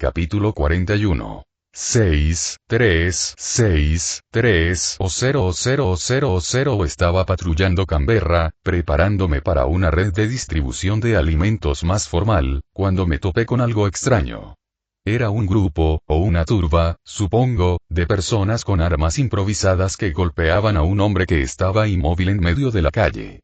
Capítulo 41. 6, 3, 6, 3 o 0 o 0 o 0 o 0 estaba patrullando Canberra, preparándome para una red de distribución de alimentos más formal, cuando me topé con algo extraño. Era un grupo, o una turba, supongo, de personas con armas improvisadas que golpeaban a un hombre que estaba inmóvil en medio de la calle.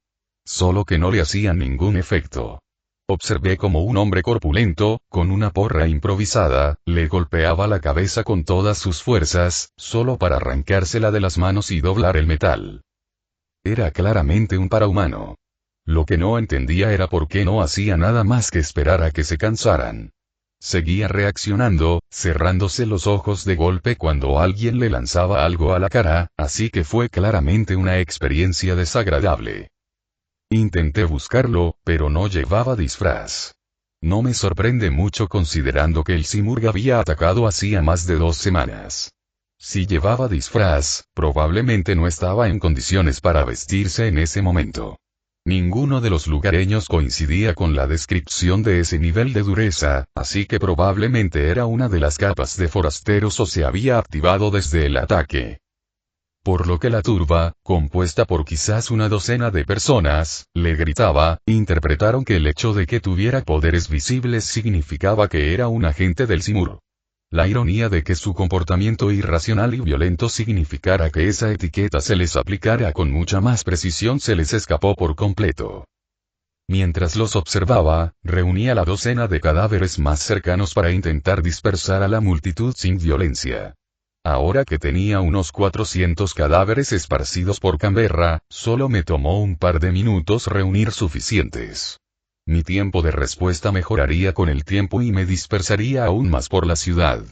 Solo que no le hacían ningún efecto. Observé como un hombre corpulento, con una porra improvisada, le golpeaba la cabeza con todas sus fuerzas, solo para arrancársela de las manos y doblar el metal. Era claramente un parahumano. Lo que no entendía era por qué no hacía nada más que esperar a que se cansaran. Seguía reaccionando, cerrándose los ojos de golpe cuando alguien le lanzaba algo a la cara, así que fue claramente una experiencia desagradable. Intenté buscarlo, pero no llevaba disfraz. No me sorprende mucho considerando que el Simurgh había atacado hacía más de 2 semanas. Si llevaba disfraz, probablemente no estaba en condiciones para vestirse en ese momento. Ninguno de los lugareños coincidía con la descripción de ese nivel de dureza, así que probablemente era una de las capas de forasteros o se había activado desde el ataque. Por lo que la turba, compuesta por quizás una docena de personas, le gritaba, interpretaron que el hecho de que tuviera poderes visibles significaba que era un agente del Simurgh. La ironía de que su comportamiento irracional y violento significara que esa etiqueta se les aplicara con mucha más precisión se les escapó por completo. Mientras los observaba, reunía la docena de cadáveres más cercanos para intentar dispersar a la multitud sin violencia. Ahora que tenía unos 400 cadáveres esparcidos por Canberra, solo me tomó un par de minutos reunir suficientes. Mi tiempo de respuesta mejoraría con el tiempo y me dispersaría aún más por la ciudad.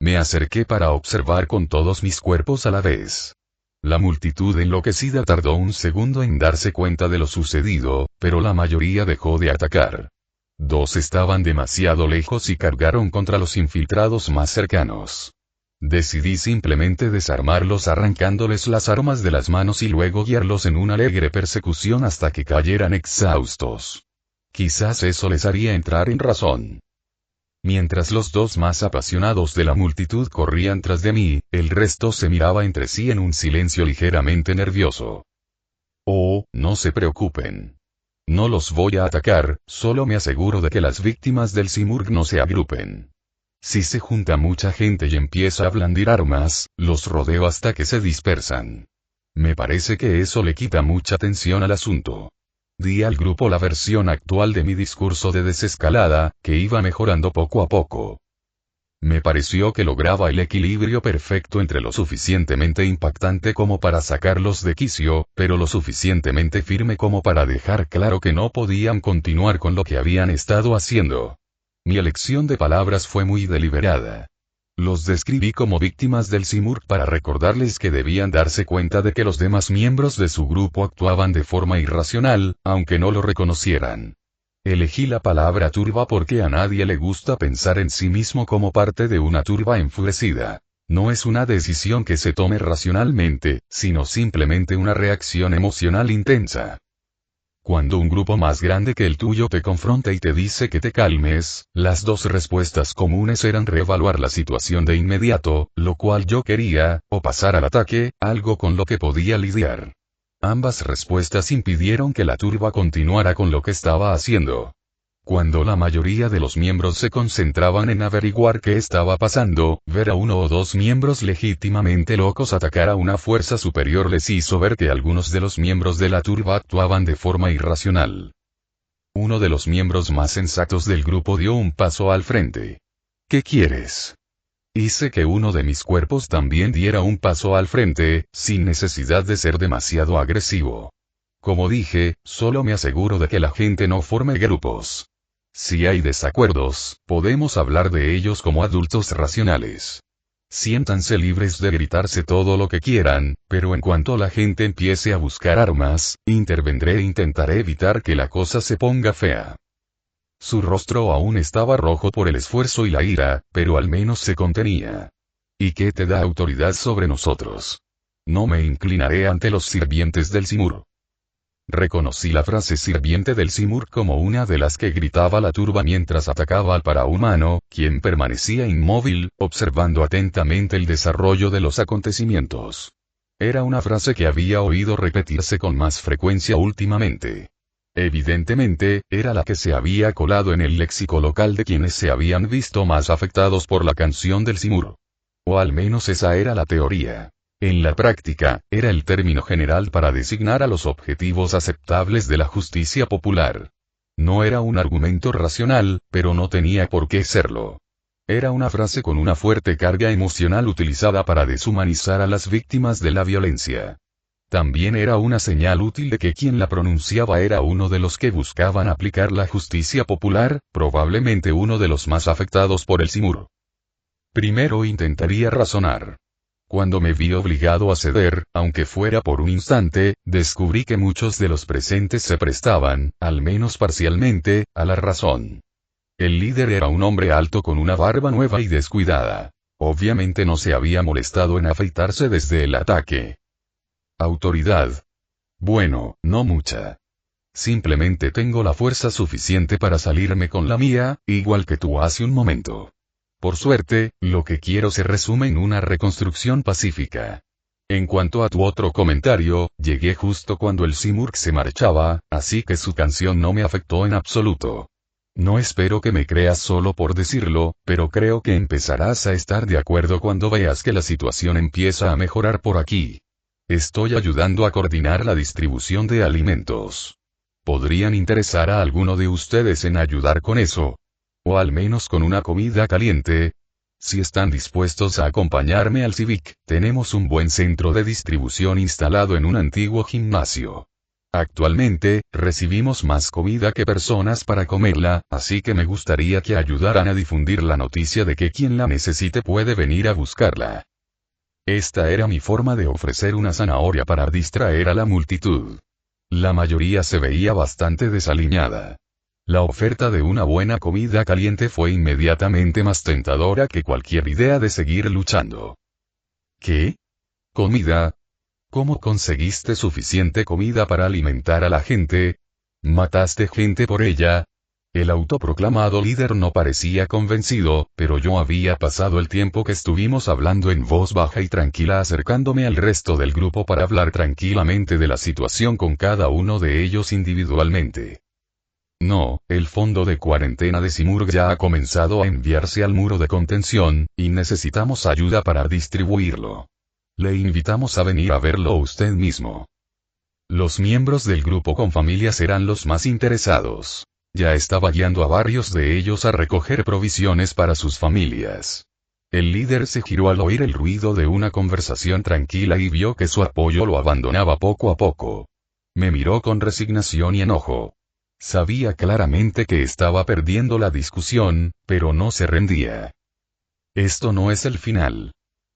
Me acerqué para observar con todos mis cuerpos a la vez. La multitud enloquecida tardó un segundo en darse cuenta de lo sucedido, pero la mayoría dejó de atacar. 2 estaban demasiado lejos y cargaron contra los infiltrados más cercanos. Decidí simplemente desarmarlos arrancándoles las armas de las manos y luego guiarlos en una alegre persecución hasta que cayeran exhaustos. Quizás eso les haría entrar en razón. Mientras los 2 más apasionados de la multitud corrían tras de mí, el resto se miraba entre sí en un silencio ligeramente nervioso. Oh, no se preocupen. No los voy a atacar, solo me aseguro de que las víctimas del Simurgh no se agrupen. Si se junta mucha gente y empieza a blandir armas, los rodeo hasta que se dispersan. Me parece que eso le quita mucha tensión al asunto. Di al grupo la versión actual de mi discurso de desescalada, que iba mejorando poco a poco. Me pareció que lograba el equilibrio perfecto entre lo suficientemente impactante como para sacarlos de quicio, pero lo suficientemente firme como para dejar claro que no podían continuar con lo que habían estado haciendo. Mi elección de palabras fue muy deliberada. Los describí como víctimas del Simurgh para recordarles que debían darse cuenta de que los demás miembros de su grupo actuaban de forma irracional, aunque no lo reconocieran. Elegí la palabra turba porque a nadie le gusta pensar en sí mismo como parte de una turba enfurecida. No es una decisión que se tome racionalmente, sino simplemente una reacción emocional intensa. Cuando un grupo más grande que el tuyo te confronta y te dice que te calmes, las 2 respuestas comunes eran reevaluar la situación de inmediato, lo cual yo quería, o pasar al ataque, algo con lo que podía lidiar. Ambas respuestas impidieron que la turba continuara con lo que estaba haciendo. Cuando la mayoría de los miembros se concentraban en averiguar qué estaba pasando, ver a 1 o 2 miembros legítimamente locos atacar a una fuerza superior les hizo ver que algunos de los miembros de la turba actuaban de forma irracional. Uno de los miembros más sensatos del grupo dio un paso al frente. ¿Qué quieres? Hice que uno de mis cuerpos también diera un paso al frente, sin necesidad de ser demasiado agresivo. Como dije, solo me aseguro de que la gente no forme grupos. Si hay desacuerdos, podemos hablar de ellos como adultos racionales. Siéntanse libres de gritarse todo lo que quieran, pero en cuanto la gente empiece a buscar armas, intervendré e intentaré evitar que la cosa se ponga fea. Su rostro aún estaba rojo por el esfuerzo y la ira, pero al menos se contenía. ¿Y qué te da autoridad sobre nosotros? No me inclinaré ante los sirvientes del Simurgh. Reconocí la frase sirviente del Simurgh como una de las que gritaba la turba mientras atacaba al parahumano, quien permanecía inmóvil, observando atentamente el desarrollo de los acontecimientos. Era una frase que había oído repetirse con más frecuencia últimamente. Evidentemente, era la que se había colado en el léxico local de quienes se habían visto más afectados por la canción del Simurgh. O al menos esa era la teoría. En la práctica, era el término general para designar a los objetivos aceptables de la justicia popular. No era un argumento racional, pero no tenía por qué serlo. Era una frase con una fuerte carga emocional utilizada para deshumanizar a las víctimas de la violencia. También era una señal útil de que quien la pronunciaba era uno de los que buscaban aplicar la justicia popular, probablemente uno de los más afectados por el Simurgh. Primero intentaría razonar. Cuando me vi obligado a ceder, aunque fuera por un instante, descubrí que muchos de los presentes se prestaban, al menos parcialmente, a la razón. El líder era un hombre alto con una barba nueva y descuidada. Obviamente no se había molestado en afeitarse desde el ataque. Autoridad. Bueno, no mucha. Simplemente tengo la fuerza suficiente para salirme con la mía, igual que tú hace un momento. Por suerte, lo que quiero se resume en una reconstrucción pacífica. En cuanto a tu otro comentario, llegué justo cuando el Simurgh se marchaba, así que su canción no me afectó en absoluto. No espero que me creas solo por decirlo, pero creo que empezarás a estar de acuerdo cuando veas que la situación empieza a mejorar por aquí. Estoy ayudando a coordinar la distribución de alimentos. ¿Podrían interesar a alguno de ustedes en ayudar con eso? O al menos con una comida caliente. Si están dispuestos a acompañarme al Civic, tenemos un buen centro de distribución instalado en un antiguo gimnasio. Actualmente, recibimos más comida que personas para comerla, así que me gustaría que ayudaran a difundir la noticia de que quien la necesite puede venir a buscarla. Esta era mi forma de ofrecer una zanahoria para distraer a la multitud. La mayoría se veía bastante desaliñada. La oferta de una buena comida caliente fue inmediatamente más tentadora que cualquier idea de seguir luchando. ¿Qué? ¿Comida? ¿Cómo conseguiste suficiente comida para alimentar a la gente? ¿Mataste gente por ella? El autoproclamado líder no parecía convencido, pero yo había pasado el tiempo que estuvimos hablando en voz baja y tranquila acercándome al resto del grupo para hablar tranquilamente de la situación con cada uno de ellos individualmente. No, el fondo de cuarentena de Simurgh ya ha comenzado a enviarse al muro de contención, y necesitamos ayuda para distribuirlo. Le invitamos a venir a verlo usted mismo. Los miembros del grupo con familias eran los más interesados. Ya estaba guiando a varios de ellos a recoger provisiones para sus familias. El líder se giró al oír el ruido de una conversación tranquila y vio que su apoyo lo abandonaba poco a poco. Me miró con resignación y enojo. Sabía claramente que estaba perdiendo la discusión, pero no se rendía. Esto no es el final.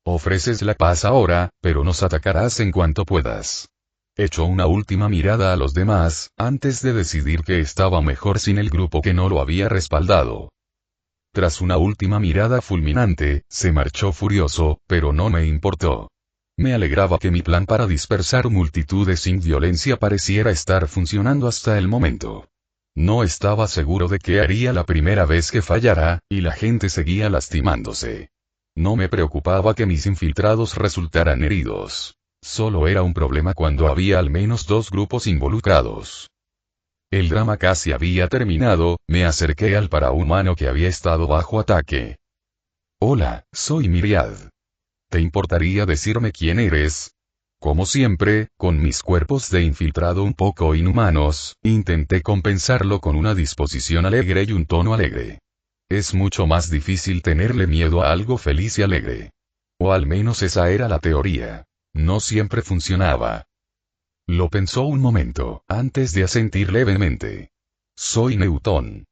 Ofreces la paz ahora, pero nos atacarás en cuanto puedas. Echó una última mirada a los demás, antes de decidir que estaba mejor sin el grupo que no lo había respaldado. Tras una última mirada fulminante, se marchó furioso, pero no me importó. Me alegraba que mi plan para dispersar multitudes sin violencia pareciera estar funcionando hasta el momento. No estaba seguro de qué haría la primera vez que fallara, y la gente seguía lastimándose. No me preocupaba que mis infiltrados resultaran heridos. Solo era un problema cuando había al menos dos grupos involucrados. El drama casi había terminado, me acerqué al parahumano que había estado bajo ataque. Hola, soy Myriad. ¿Te importaría decirme quién eres? Como siempre, con mis cuerpos de infiltrado un poco inhumanos, intenté compensarlo con una disposición alegre y un tono alegre. Es mucho más difícil tenerle miedo a algo feliz y alegre. O al menos esa era la teoría. No siempre funcionaba. Lo pensó un momento, antes de asentir levemente. Soy Newton.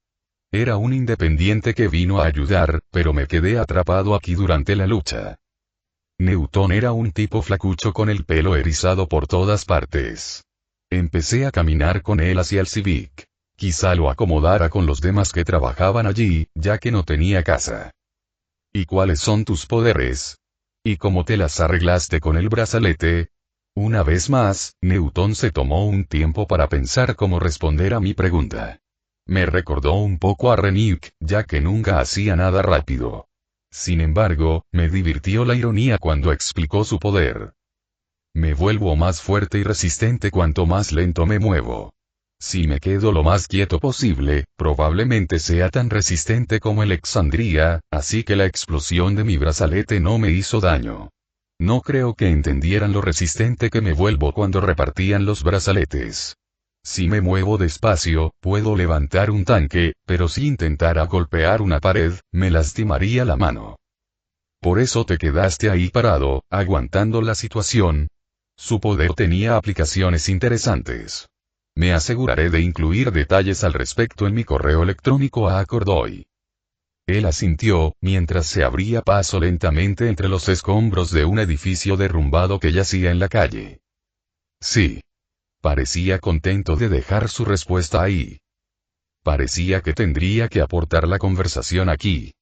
Era un independiente que vino a ayudar, pero me quedé atrapado aquí durante la lucha. Newton era un tipo flacucho con el pelo erizado por todas partes. Empecé a caminar con él hacia el Civic. Quizá lo acomodara con los demás que trabajaban allí, ya que no tenía casa. ¿Y cuáles son tus poderes? ¿Y cómo te las arreglaste con el brazalete? Una vez más, Newton se tomó un tiempo para pensar cómo responder a mi pregunta. Me recordó un poco a Renick, ya que nunca hacía nada rápido. Sin embargo, me divirtió la ironía cuando explicó su poder. Me vuelvo más fuerte y resistente cuanto más lento me muevo. Si me quedo lo más quieto posible, probablemente sea tan resistente como el Exandria, así que la explosión de mi brazalete no me hizo daño. No creo que entendieran lo resistente que me vuelvo cuando repartían los brazaletes. Si me muevo despacio, puedo levantar un tanque, pero si intentara golpear una pared, me lastimaría la mano. Por eso te quedaste ahí parado, aguantando la situación. Su poder tenía aplicaciones interesantes. Me aseguraré de incluir detalles al respecto en mi correo electrónico a Cordoy. Él asintió, mientras se abría paso lentamente entre los escombros de un edificio derrumbado que yacía en la calle. Sí. Parecía contento de dejar su respuesta ahí. Parecía que tendría que aportar la conversación aquí.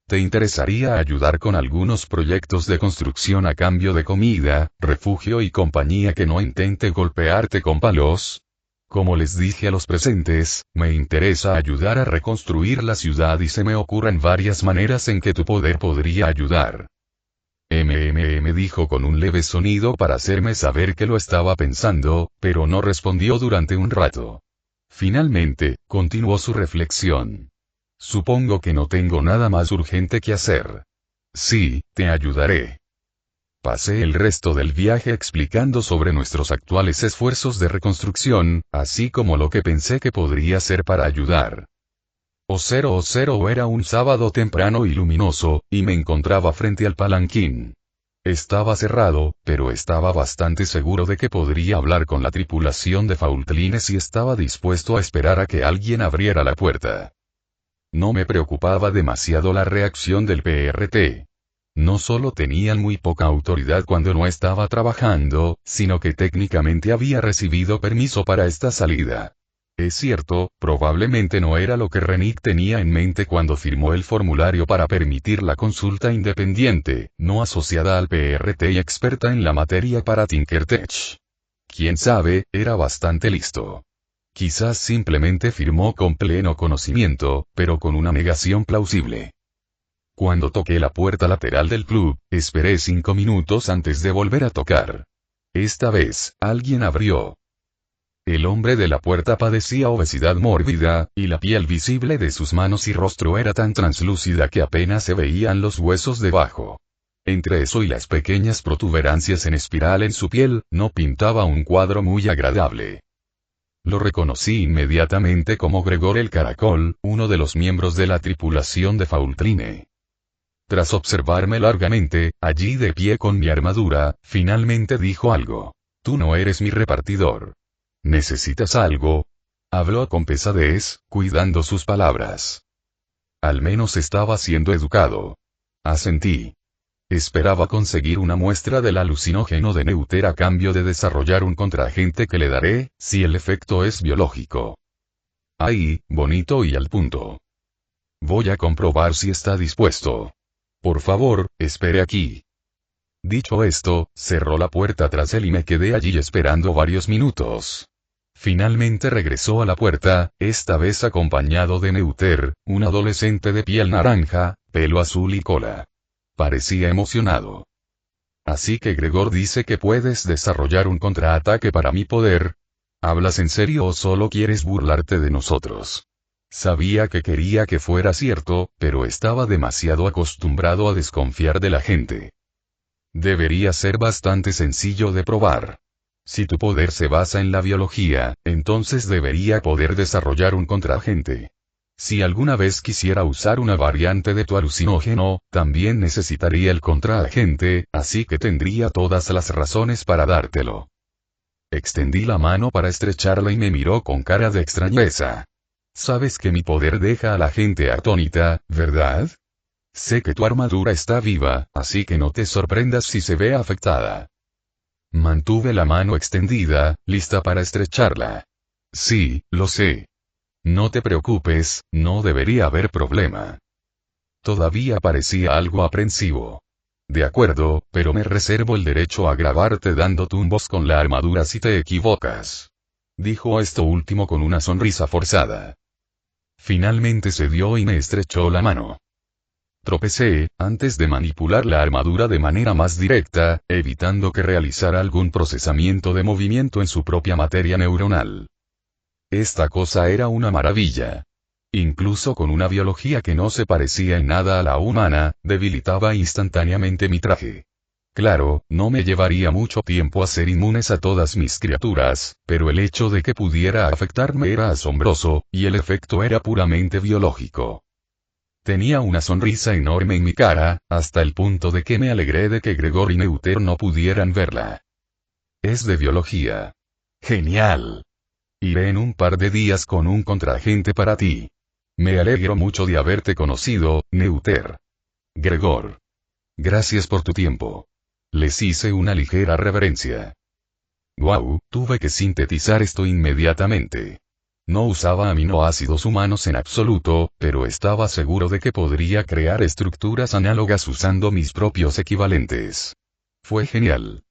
¿Te interesaría ayudar con algunos proyectos de construcción a cambio de comida, refugio y compañía que no intente golpearte con palos? Como les dije a los presentes, me interesa ayudar a reconstruir la ciudad y se me ocurren varias maneras en que tu poder podría ayudar. Dijo con un leve sonido para hacerme saber que lo estaba pensando, pero no respondió durante un rato. Finalmente, continuó su reflexión. Supongo que no tengo nada más urgente que hacer. Sí, te ayudaré. Pasé el resto del viaje explicando sobre nuestros actuales esfuerzos de reconstrucción, así como lo que pensé que podría hacer para ayudar. Era un sábado temprano y luminoso, y me encontraba frente al palanquín. Estaba cerrado, pero estaba bastante seguro de que podría hablar con la tripulación de Faultlines y estaba dispuesto a esperar a que alguien abriera la puerta. No me preocupaba demasiado la reacción del PRT. No solo tenían muy poca autoridad cuando no estaba trabajando, sino que técnicamente había recibido permiso para esta salida. Es cierto, probablemente no era lo que Renick tenía en mente cuando firmó el formulario para permitir la consulta independiente, no asociada al PRT y experta en la materia para TinkerTech. Quién sabe, era bastante listo. Quizás simplemente firmó con pleno conocimiento, pero con una negación plausible. Cuando toqué la puerta lateral del club, esperé 5 minutos antes de volver a tocar. Esta vez, alguien abrió. El hombre de la puerta padecía obesidad mórbida, y la piel visible de sus manos y rostro era tan translúcida que apenas se veían los huesos debajo. Entre eso y las pequeñas protuberancias en espiral en su piel, no pintaba un cuadro muy agradable. Lo reconocí inmediatamente como Gregor el Caracol, uno de los miembros de la tripulación de Faultline. Tras observarme largamente, allí de pie con mi armadura, finalmente dijo algo. Tú no eres mi repartidor. ¿Necesitas algo? Habló con pesadez, cuidando sus palabras. Al menos estaba siendo educado. Asentí. Esperaba conseguir una muestra del alucinógeno de Neuter a cambio de desarrollar un contraagente que le daré, si el efecto es biológico. Ahí, bonito y al punto. Voy a comprobar si está dispuesto. Por favor, espere aquí. Dicho esto, cerró la puerta tras él y me quedé allí esperando varios minutos. Finalmente regresó a la puerta, esta vez acompañado de Neuter, un adolescente de piel naranja, pelo azul y cola. Parecía emocionado. Así que Gregor dice que puedes desarrollar un contraataque para mi poder. ¿Hablas en serio o solo quieres burlarte de nosotros? Sabía que quería que fuera cierto, pero estaba demasiado acostumbrado a desconfiar de la gente. Debería ser bastante sencillo de probar. Si tu poder se basa en la biología, entonces debería poder desarrollar un contraagente. Si alguna vez quisiera usar una variante de tu alucinógeno, también necesitaría el contraagente, así que tendría todas las razones para dártelo. Extendí la mano para estrecharla y me miró con cara de extrañeza. Sabes que mi poder deja a la gente atónita, ¿verdad? Sé que tu armadura está viva, así que no te sorprendas si se ve afectada. Mantuve la mano extendida, lista para estrecharla. Sí, lo sé. No te preocupes, no debería haber problema. Todavía parecía algo aprensivo. De acuerdo, pero me reservo el derecho a grabarte dando tumbos con la armadura si te equivocas. Dijo esto último con una sonrisa forzada. Finalmente cedió y me estrechó la mano. Tropecé, antes de manipular la armadura de manera más directa, evitando que realizara algún procesamiento de movimiento en su propia materia neuronal. Esta cosa era una maravilla. Incluso con una biología que no se parecía en nada a la humana, debilitaba instantáneamente mi traje. Claro, no me llevaría mucho tiempo hacer inmunes a todas mis criaturas, pero el hecho de que pudiera afectarme era asombroso, y el efecto era puramente biológico. Tenía una sonrisa enorme en mi cara, hasta el punto de que me alegré de que Gregor y Neuter no pudieran verla. Es de biología. Genial. Iré en un par de días con un contraagente para ti. Me alegro mucho de haberte conocido, Neuter. Gregor. Gracias por tu tiempo. Les hice una ligera reverencia. Guau, tuve que sintetizar esto inmediatamente. No usaba aminoácidos humanos en absoluto, pero estaba seguro de que podría crear estructuras análogas usando mis propios equivalentes. Fue genial.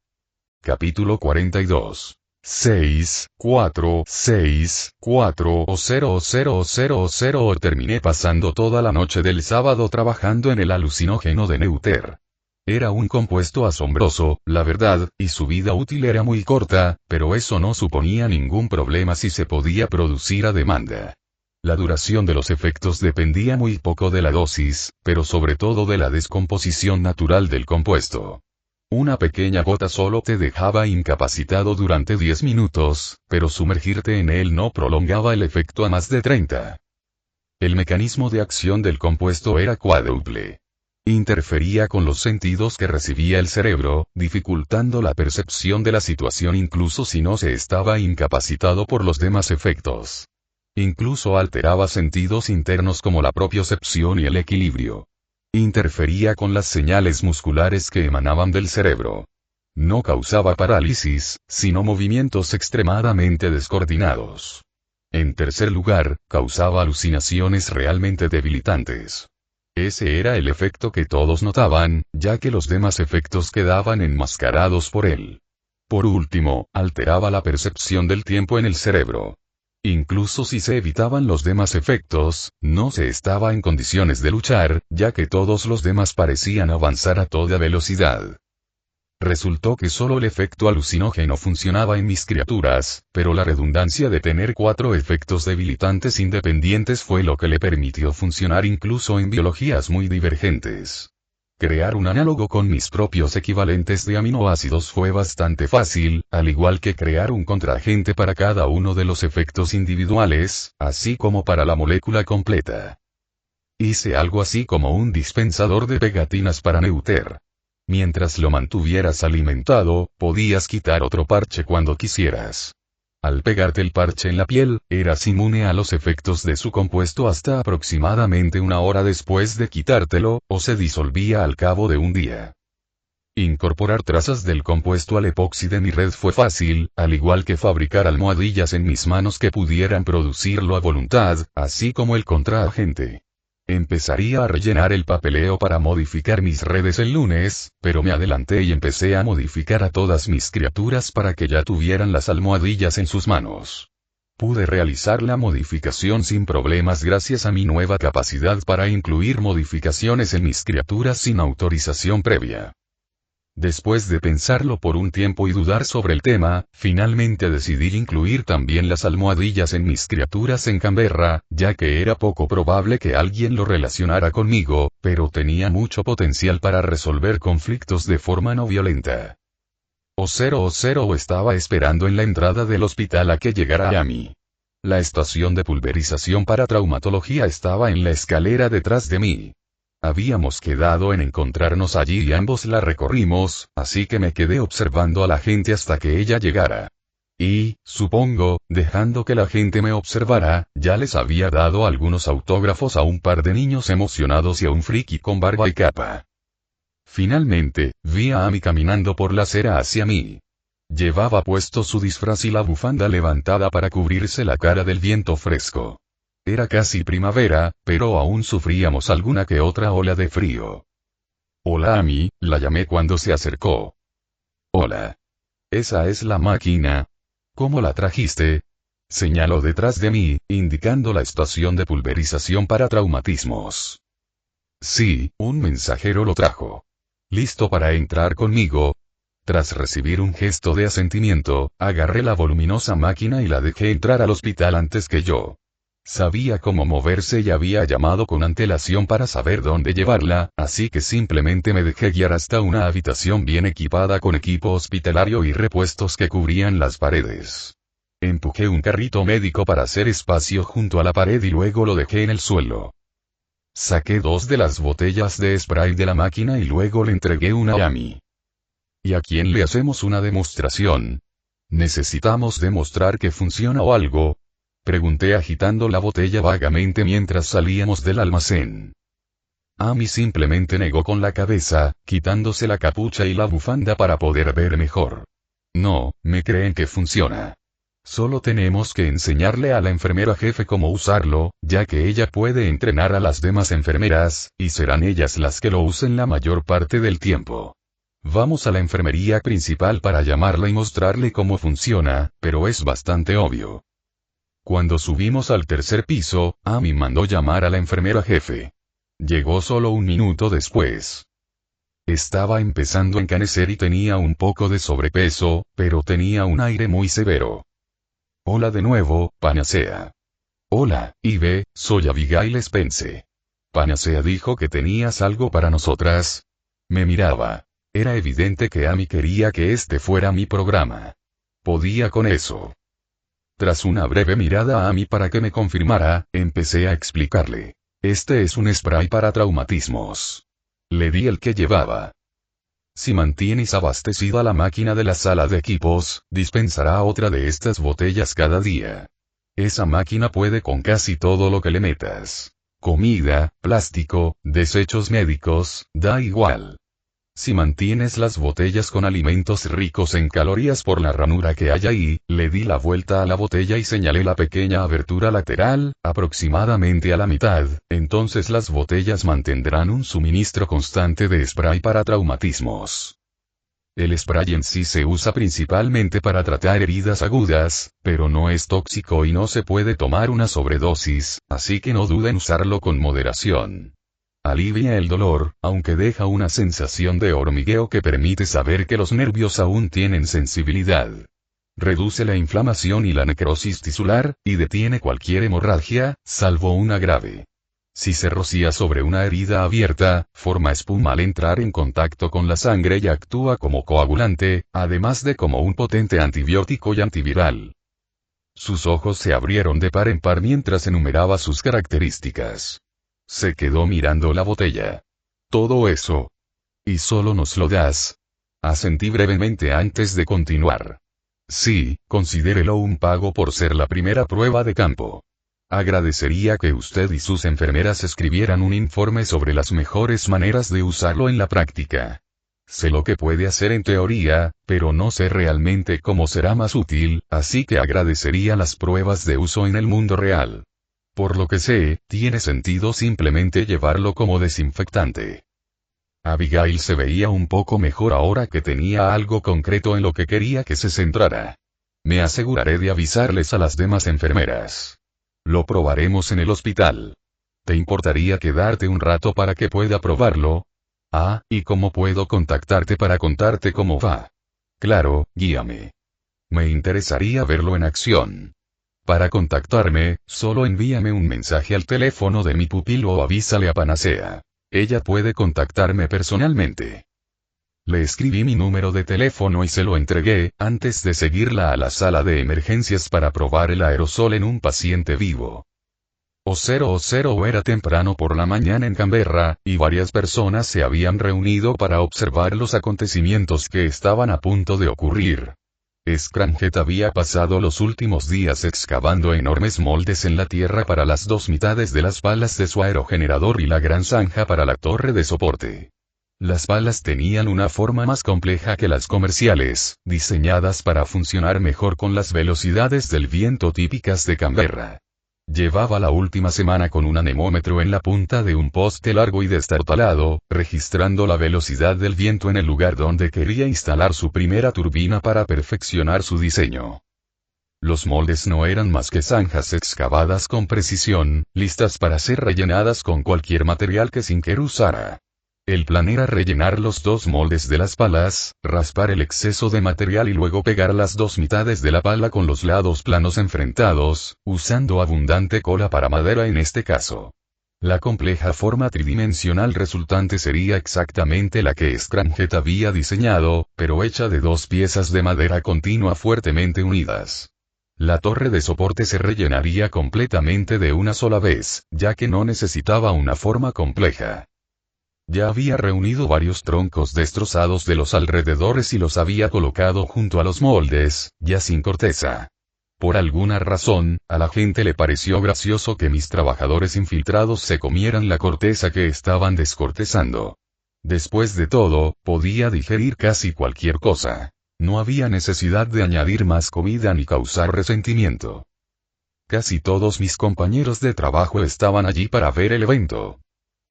Capítulo 42. 6, 4, 6, 4 o 0 o 0 o 0 o 0 o terminé pasando toda la noche del sábado trabajando en el alucinógeno de Neuter. Era un compuesto asombroso, la verdad, y su vida útil era muy corta, pero eso no suponía ningún problema si se podía producir a demanda. La duración de los efectos dependía muy poco de la dosis, pero sobre todo de la descomposición natural del compuesto. Una pequeña gota solo te dejaba incapacitado durante 10 minutos, pero sumergirte en él no prolongaba el efecto a más de 30. El mecanismo de acción del compuesto era cuádruple. Interfería con los sentidos que recibía el cerebro, dificultando la percepción de la situación incluso si no se estaba incapacitado por los demás efectos. Incluso alteraba sentidos internos como la propiocepción y el equilibrio. Interfería con las señales musculares que emanaban del cerebro. No causaba parálisis, sino movimientos extremadamente descoordinados. En tercer lugar, causaba alucinaciones realmente debilitantes. Ese era el efecto que todos notaban, ya que los demás efectos quedaban enmascarados por él. Por último, alteraba la percepción del tiempo en el cerebro. Incluso si se evitaban los demás efectos, no se estaba en condiciones de luchar, ya que todos los demás parecían avanzar a toda velocidad. Resultó que solo el efecto alucinógeno funcionaba en mis criaturas, pero la redundancia de tener 4 efectos debilitantes independientes fue lo que le permitió funcionar incluso en biologías muy divergentes. Crear un análogo con mis propios equivalentes de aminoácidos fue bastante fácil, al igual que crear un contraagente para cada uno de los efectos individuales, así como para la molécula completa. Hice algo así como un dispensador de pegatinas para Neuter. Mientras lo mantuvieras alimentado, podías quitar otro parche cuando quisieras. Al pegarte el parche en la piel, eras inmune a los efectos de su compuesto hasta aproximadamente 1 hora después de quitártelo, o se disolvía al cabo de un día. Incorporar trazas del compuesto al epoxi de mi red fue fácil, al igual que fabricar almohadillas en mis manos que pudieran producirlo a voluntad, así como el contraagente. Empezaría a rellenar el papeleo para modificar mis redes el lunes, pero me adelanté y empecé a modificar a todas mis criaturas para que ya tuvieran las almohadillas en sus manos. Pude realizar la modificación sin problemas gracias a mi nueva capacidad para incluir modificaciones en mis criaturas sin autorización previa. Después de pensarlo por un tiempo y dudar sobre el tema, finalmente decidí incluir también las almohadillas en mis criaturas en Canberra, ya que era poco probable que alguien lo relacionara conmigo, pero tenía mucho potencial para resolver conflictos de forma no violenta. O estaba esperando en la entrada del hospital a que llegara a mí. La estación de pulverización para traumatología estaba en la escalera detrás de mí. Habíamos quedado en encontrarnos allí y ambos la recorrimos, así que me quedé observando a la gente hasta que ella llegara. Y, supongo, dejando que la gente me observara, ya les había dado algunos autógrafos a un par de niños emocionados y a un friki con barba y capa. Finalmente, vi a Amy caminando por la acera hacia mí. Llevaba puesto su disfraz y la bufanda levantada para cubrirse la cara del viento fresco. Era casi primavera, pero aún sufríamos alguna que otra ola de frío. Hola Amy, la llamé cuando se acercó. Hola. Esa es la máquina. ¿Cómo la trajiste? Señaló detrás de mí, indicando la estación de pulverización para traumatismos. Sí, un mensajero lo trajo. ¿Listo para entrar conmigo? Tras recibir un gesto de asentimiento, agarré la voluminosa máquina y la dejé entrar al hospital antes que yo. Sabía cómo moverse y había llamado con antelación para saber dónde llevarla, así que simplemente me dejé guiar hasta una habitación bien equipada con equipo hospitalario y repuestos que cubrían las paredes. Empujé un carrito médico para hacer espacio junto a la pared y luego lo dejé en el suelo. Saqué 2 de las botellas de spray de la máquina y luego le entregué una a Amy. ¿Y a quién le hacemos una demostración? ¿Necesitamos demostrar que funciona o algo? Pregunté agitando la botella vagamente mientras salíamos del almacén. Amy simplemente negó con la cabeza, quitándose la capucha y la bufanda para poder ver mejor. No, me creen que funciona. Solo tenemos que enseñarle a la enfermera jefe cómo usarlo, ya que ella puede entrenar a las demás enfermeras, y serán ellas las que lo usen la mayor parte del tiempo. Vamos a la enfermería principal para llamarla y mostrarle cómo funciona, pero es bastante obvio. Cuando subimos al tercer piso, Amy mandó llamar a la enfermera jefe. Llegó solo un minuto después. Estaba empezando a encanecer y tenía un poco de sobrepeso, pero tenía un aire muy severo. Hola de nuevo, Panacea. Hola, Ive, soy Abigail Spence. Panacea dijo que tenías algo para nosotras. Me miraba. Era evidente que Amy quería que este fuera mi programa. Podía con eso. Tras una breve mirada a Amy para que me confirmara, empecé a explicarle. Este es un spray para traumatismos. Le di el que llevaba. Si mantienes abastecida la máquina de la sala de equipos, dispensará otra de estas botellas cada día. Esa máquina puede con casi todo lo que le metas. Comida, plástico, desechos médicos, da igual. Si mantienes las botellas con alimentos ricos en calorías por la ranura que hay ahí, le di la vuelta a la botella y señalé la pequeña abertura lateral, aproximadamente a la mitad, entonces las botellas mantendrán un suministro constante de spray para traumatismos. El spray en sí se usa principalmente para tratar heridas agudas, pero no es tóxico y no se puede tomar una sobredosis, así que no duden en usarlo con moderación. Alivia el dolor, aunque deja una sensación de hormigueo que permite saber que los nervios aún tienen sensibilidad. Reduce la inflamación y la necrosis tisular, y detiene cualquier hemorragia, salvo una grave. Si se rocía sobre una herida abierta, forma espuma al entrar en contacto con la sangre y actúa como coagulante, además de como un potente antibiótico y antiviral. Sus ojos se abrieron de par en par mientras enumeraba sus características. Se quedó mirando la botella. Todo eso. ¿Y solo nos lo das? Asentí brevemente antes de continuar. Sí, considérelo un pago por ser la primera prueba de campo. Agradecería que usted y sus enfermeras escribieran un informe sobre las mejores maneras de usarlo en la práctica. Sé lo que puede hacer en teoría, pero no sé realmente cómo será más útil, así que agradecería las pruebas de uso en el mundo real. Por lo que sé, tiene sentido simplemente llevarlo como desinfectante. Abigail se veía un poco mejor ahora que tenía algo concreto en lo que quería que se centrara. Me aseguraré de avisarles a las demás enfermeras. Lo probaremos en el hospital. ¿Te importaría quedarte un rato para que pueda probarlo? Ah, ¿y cómo puedo contactarte para contarte cómo va? Claro, guíame. Me interesaría verlo en acción. Para contactarme, solo envíame un mensaje al teléfono de mi pupilo o avísale a Panacea. Ella puede contactarme personalmente. Le escribí mi número de teléfono y se lo entregué, antes de seguirla a la sala de emergencias para probar el aerosol en un paciente vivo. Era temprano por la mañana en Canberra, y varias personas se habían reunido para observar los acontecimientos que estaban a punto de ocurrir. Scramjet había pasado los últimos días excavando enormes moldes en la tierra para las dos mitades de las palas de su aerogenerador y la gran zanja para la torre de soporte. Las palas tenían una forma más compleja que las comerciales, diseñadas para funcionar mejor con las velocidades del viento típicas de Canberra. Llevaba la última semana con un anemómetro en la punta de un poste largo y destartalado, registrando la velocidad del viento en el lugar donde quería instalar su primera turbina para perfeccionar su diseño. Los moldes no eran más que zanjas excavadas con precisión, listas para ser rellenadas con cualquier material que Sinclair usara. El plan era rellenar los dos moldes de las palas, raspar el exceso de material y luego pegar las dos mitades de la pala con los lados planos enfrentados, usando abundante cola para madera en este caso. La compleja forma tridimensional resultante sería exactamente la que Scramjet había diseñado, pero hecha de dos piezas de madera continua fuertemente unidas. La torre de soporte se rellenaría completamente de una sola vez, ya que no necesitaba una forma compleja. Ya había reunido varios troncos destrozados de los alrededores y los había colocado junto a los moldes, ya sin corteza. Por alguna razón, a la gente le pareció gracioso que mis trabajadores infiltrados se comieran la corteza que estaban descortezando. Después de todo, podía digerir casi cualquier cosa. No había necesidad de añadir más comida ni causar resentimiento. Casi todos mis compañeros de trabajo estaban allí para ver el evento.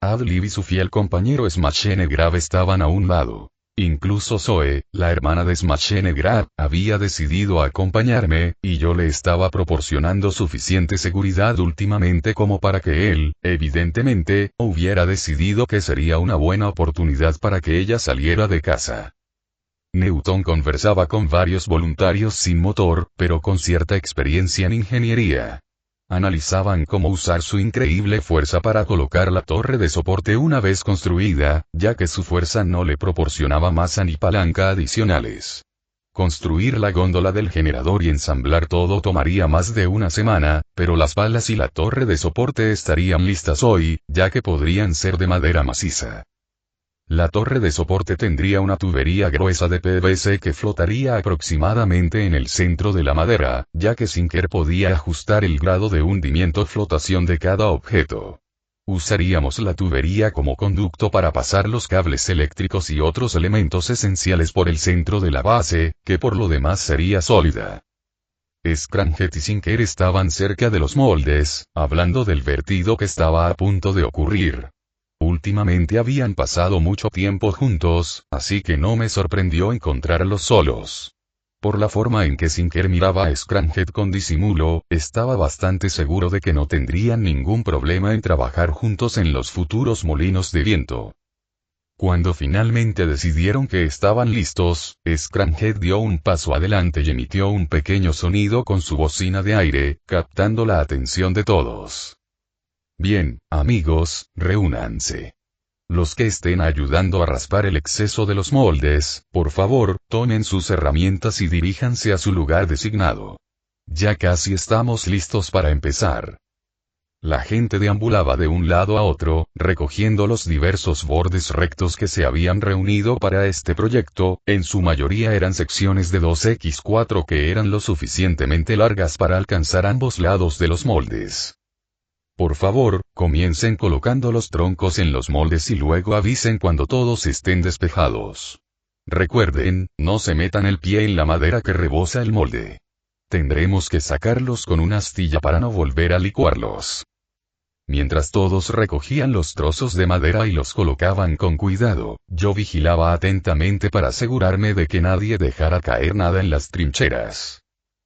Adlib y su fiel compañero Smashene-Grab estaban a un lado. Incluso Zoe, la hermana de Smashene-Grab, había decidido acompañarme, y yo le estaba proporcionando suficiente seguridad últimamente como para que él, evidentemente, hubiera decidido que sería una buena oportunidad para que ella saliera de casa. Newton conversaba con varios voluntarios sin motor, pero con cierta experiencia en ingeniería. Analizaban cómo usar su increíble fuerza para colocar la torre de soporte una vez construida, ya que su fuerza no le proporcionaba masa ni palanca adicionales. Construir la góndola del generador y ensamblar todo tomaría más de una semana, pero las palas y la torre de soporte estarían listas hoy, ya que podrían ser de madera maciza. La torre de soporte tendría una tubería gruesa de PVC que flotaría aproximadamente en el centro de la madera, ya que Sinclair podía ajustar el grado de hundimiento-flotación de cada objeto. Usaríamos la tubería como conducto para pasar los cables eléctricos y otros elementos esenciales por el centro de la base, que por lo demás sería sólida. Scramjet y Sinclair estaban cerca de los moldes, hablando del vertido que estaba a punto de ocurrir. Últimamente habían pasado mucho tiempo juntos, así que no me sorprendió encontrarlos solos. Por la forma en que Sinclair miraba a Scramjet con disimulo, estaba bastante seguro de que no tendrían ningún problema en trabajar juntos en los futuros molinos de viento. Cuando finalmente decidieron que estaban listos, Scramjet dio un paso adelante y emitió un pequeño sonido con su bocina de aire, captando la atención de todos. Bien, amigos, reúnanse. Los que estén ayudando a raspar el exceso de los moldes, por favor, tomen sus herramientas y diríjanse a su lugar designado. Ya casi estamos listos para empezar. La gente deambulaba de un lado a otro, recogiendo los diversos bordes rectos que se habían reunido para este proyecto, en su mayoría eran secciones de 2x4 que eran lo suficientemente largas para alcanzar ambos lados de los moldes. Por favor, comiencen colocando los troncos en los moldes y luego avisen cuando todos estén despejados. Recuerden, no se metan el pie en la madera que rebosa el molde. Tendremos que sacarlos con una astilla para no volver a licuarlos. Mientras todos recogían los trozos de madera y los colocaban con cuidado, yo vigilaba atentamente para asegurarme de que nadie dejara caer nada en las trincheras.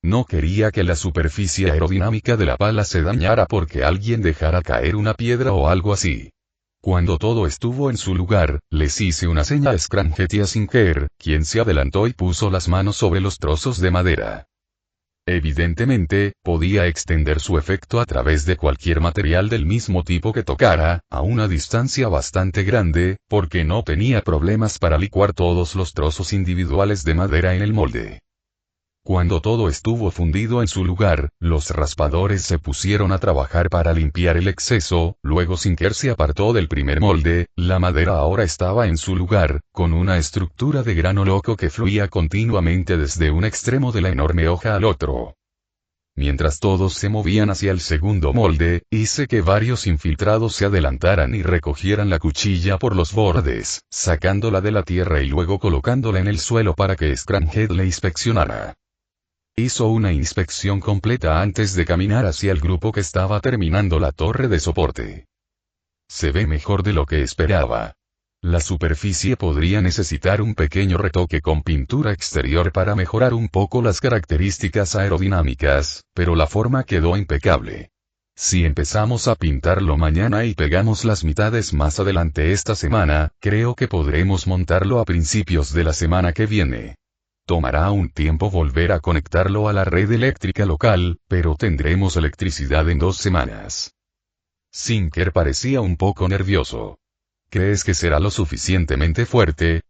No quería que la superficie aerodinámica de la pala se dañara porque alguien dejara caer una piedra o algo así. Cuando todo estuvo en su lugar, les hice una seña a Scramjet y a Sinclair, quien se adelantó y puso las manos sobre los trozos de madera. Evidentemente, podía extender su efecto a través de cualquier material del mismo tipo que tocara, a una distancia bastante grande, porque no tenía problemas para licuar todos los trozos individuales de madera en el molde. Cuando todo estuvo fundido en su lugar, los raspadores se pusieron a trabajar para limpiar el exceso, luego Sinclair se apartó del primer molde, la madera ahora estaba en su lugar, con una estructura de grano loco que fluía continuamente desde un extremo de la enorme hoja al otro. Mientras todos se movían hacia el segundo molde, hice que varios infiltrados se adelantaran y recogieran la cuchilla por los bordes, sacándola de la tierra y luego colocándola en el suelo para que Scramjet la inspeccionara. Hizo una inspección completa antes de caminar hacia el grupo que estaba terminando la torre de soporte. Se ve mejor de lo que esperaba. La superficie podría necesitar un pequeño retoque con pintura exterior para mejorar un poco las características aerodinámicas, pero la forma quedó impecable. Si empezamos a pintarlo mañana y pegamos las mitades más adelante esta semana, creo que podremos montarlo a principios de la semana que viene. Tomará un tiempo volver a conectarlo a la red eléctrica local, pero tendremos electricidad en 2 semanas. Sinker parecía un poco nervioso. ¿Crees que será lo suficientemente fuerte?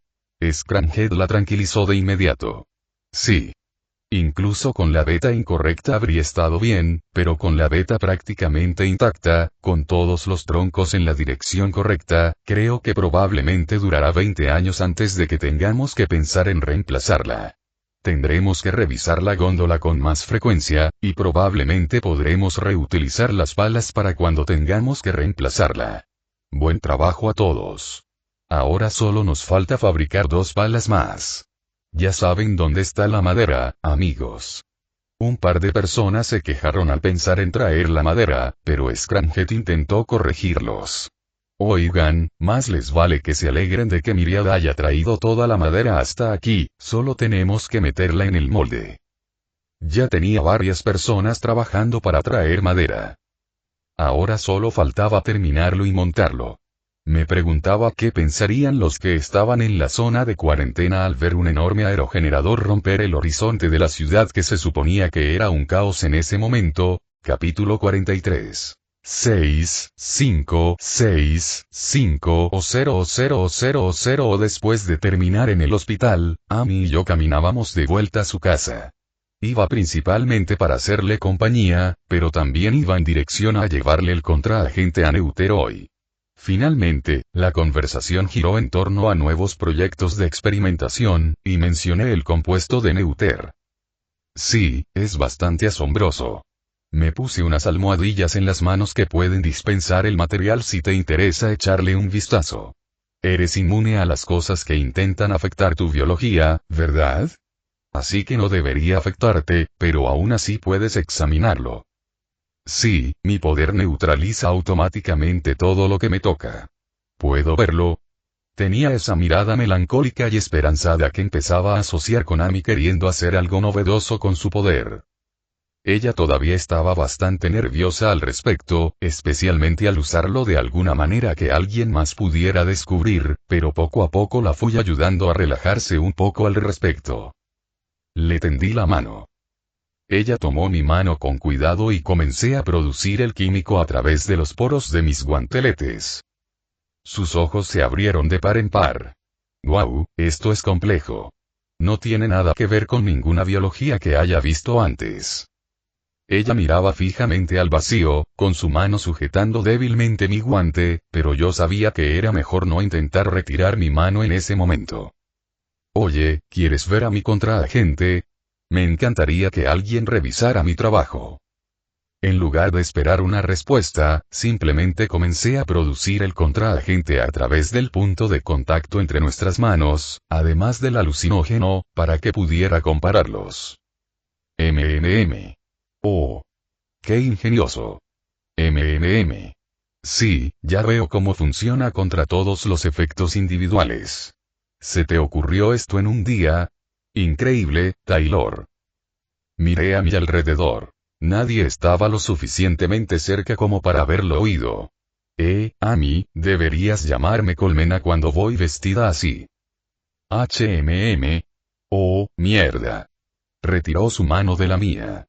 Scramhead la tranquilizó de inmediato. Sí. Incluso con la beta incorrecta habría estado bien, pero con la beta prácticamente intacta, con todos los troncos en la dirección correcta, creo que probablemente durará 20 años antes de que tengamos que pensar en reemplazarla. Tendremos que revisar la góndola con más frecuencia, y probablemente podremos reutilizar las palas para cuando tengamos que reemplazarla. Buen trabajo a todos. Ahora solo nos falta fabricar 2 palas más. Ya saben dónde está la madera, amigos. Un par de personas se quejaron al pensar en traer la madera, pero Scramjet intentó corregirlos. Oigan, más les vale que se alegren de que Myriad haya traído toda la madera hasta aquí, solo tenemos que meterla en el molde. Ya tenía varias personas trabajando para traer madera. Ahora solo faltaba terminarlo y montarlo. Me preguntaba qué pensarían los que estaban en la zona de cuarentena al ver un enorme aerogenerador romper el horizonte de la ciudad que se suponía que era un caos en ese momento. Capítulo 43. 6, 5, 6, 5 o 0 o 0 o 0 o 0 o después de terminar en el hospital, Amy y yo caminábamos de vuelta a su casa. Iba principalmente para hacerle compañía, pero también iba en dirección a llevarle el contraagente a Neuter hoy. Finalmente, la conversación giró en torno a nuevos proyectos de experimentación, y mencioné el compuesto de Neuter. Sí, es bastante asombroso. Me puse unas almohadillas en las manos que pueden dispensar el material si te interesa echarle un vistazo. Eres inmune a las cosas que intentan afectar tu biología, ¿verdad? Así que no debería afectarte, pero aún así puedes examinarlo. Sí, mi poder neutraliza automáticamente todo lo que me toca. ¿Puedo verlo? Tenía esa mirada melancólica y esperanzada que empezaba a asociar con Amy queriendo hacer algo novedoso con su poder. Ella todavía estaba bastante nerviosa al respecto, especialmente al usarlo de alguna manera que alguien más pudiera descubrir, pero poco a poco la fui ayudando a relajarse un poco al respecto. Le tendí la mano. Ella tomó mi mano con cuidado y comencé a producir el químico a través de los poros de mis guanteletes. Sus ojos se abrieron de par en par. ¡Guau! Esto es complejo. No tiene nada que ver con ninguna biología que haya visto antes. Ella miraba fijamente al vacío, con su mano sujetando débilmente mi guante, pero yo sabía que era mejor no intentar retirar mi mano en ese momento. Oye, ¿quieres ver a mi contraagente? Me encantaría que alguien revisara mi trabajo. En lugar de esperar una respuesta, simplemente comencé a producir el contraagente a través del punto de contacto entre nuestras manos, además del alucinógeno, para que pudiera compararlos. ¡Oh! ¡Qué ingenioso! Sí, ya veo cómo funciona contra todos los efectos individuales. ¿Se te ocurrió esto en un día? Increíble, Taylor. Miré a mi alrededor. Nadie estaba lo suficientemente cerca como para haberlo oído. Amy, deberías llamarme Colmena cuando voy vestida así. Oh, mierda. Retiró su mano de la mía.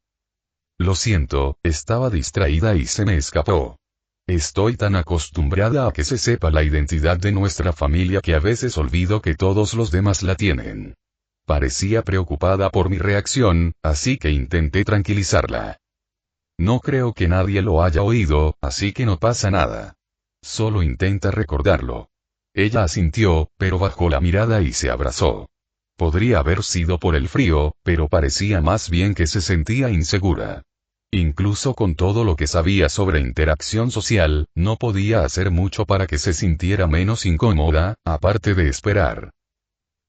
Lo siento, estaba distraída y se me escapó. Estoy tan acostumbrada a que se sepa la identidad de nuestra familia que a veces olvido que todos los demás la tienen. Parecía preocupada por mi reacción, así que intenté tranquilizarla. No creo que nadie lo haya oído, así que no pasa nada. Solo intenta recordarlo. Ella asintió, pero bajó la mirada y se abrazó. Podría haber sido por el frío, pero parecía más bien que se sentía insegura. Incluso con todo lo que sabía sobre interacción social, no podía hacer mucho para que se sintiera menos incómoda, aparte de esperar.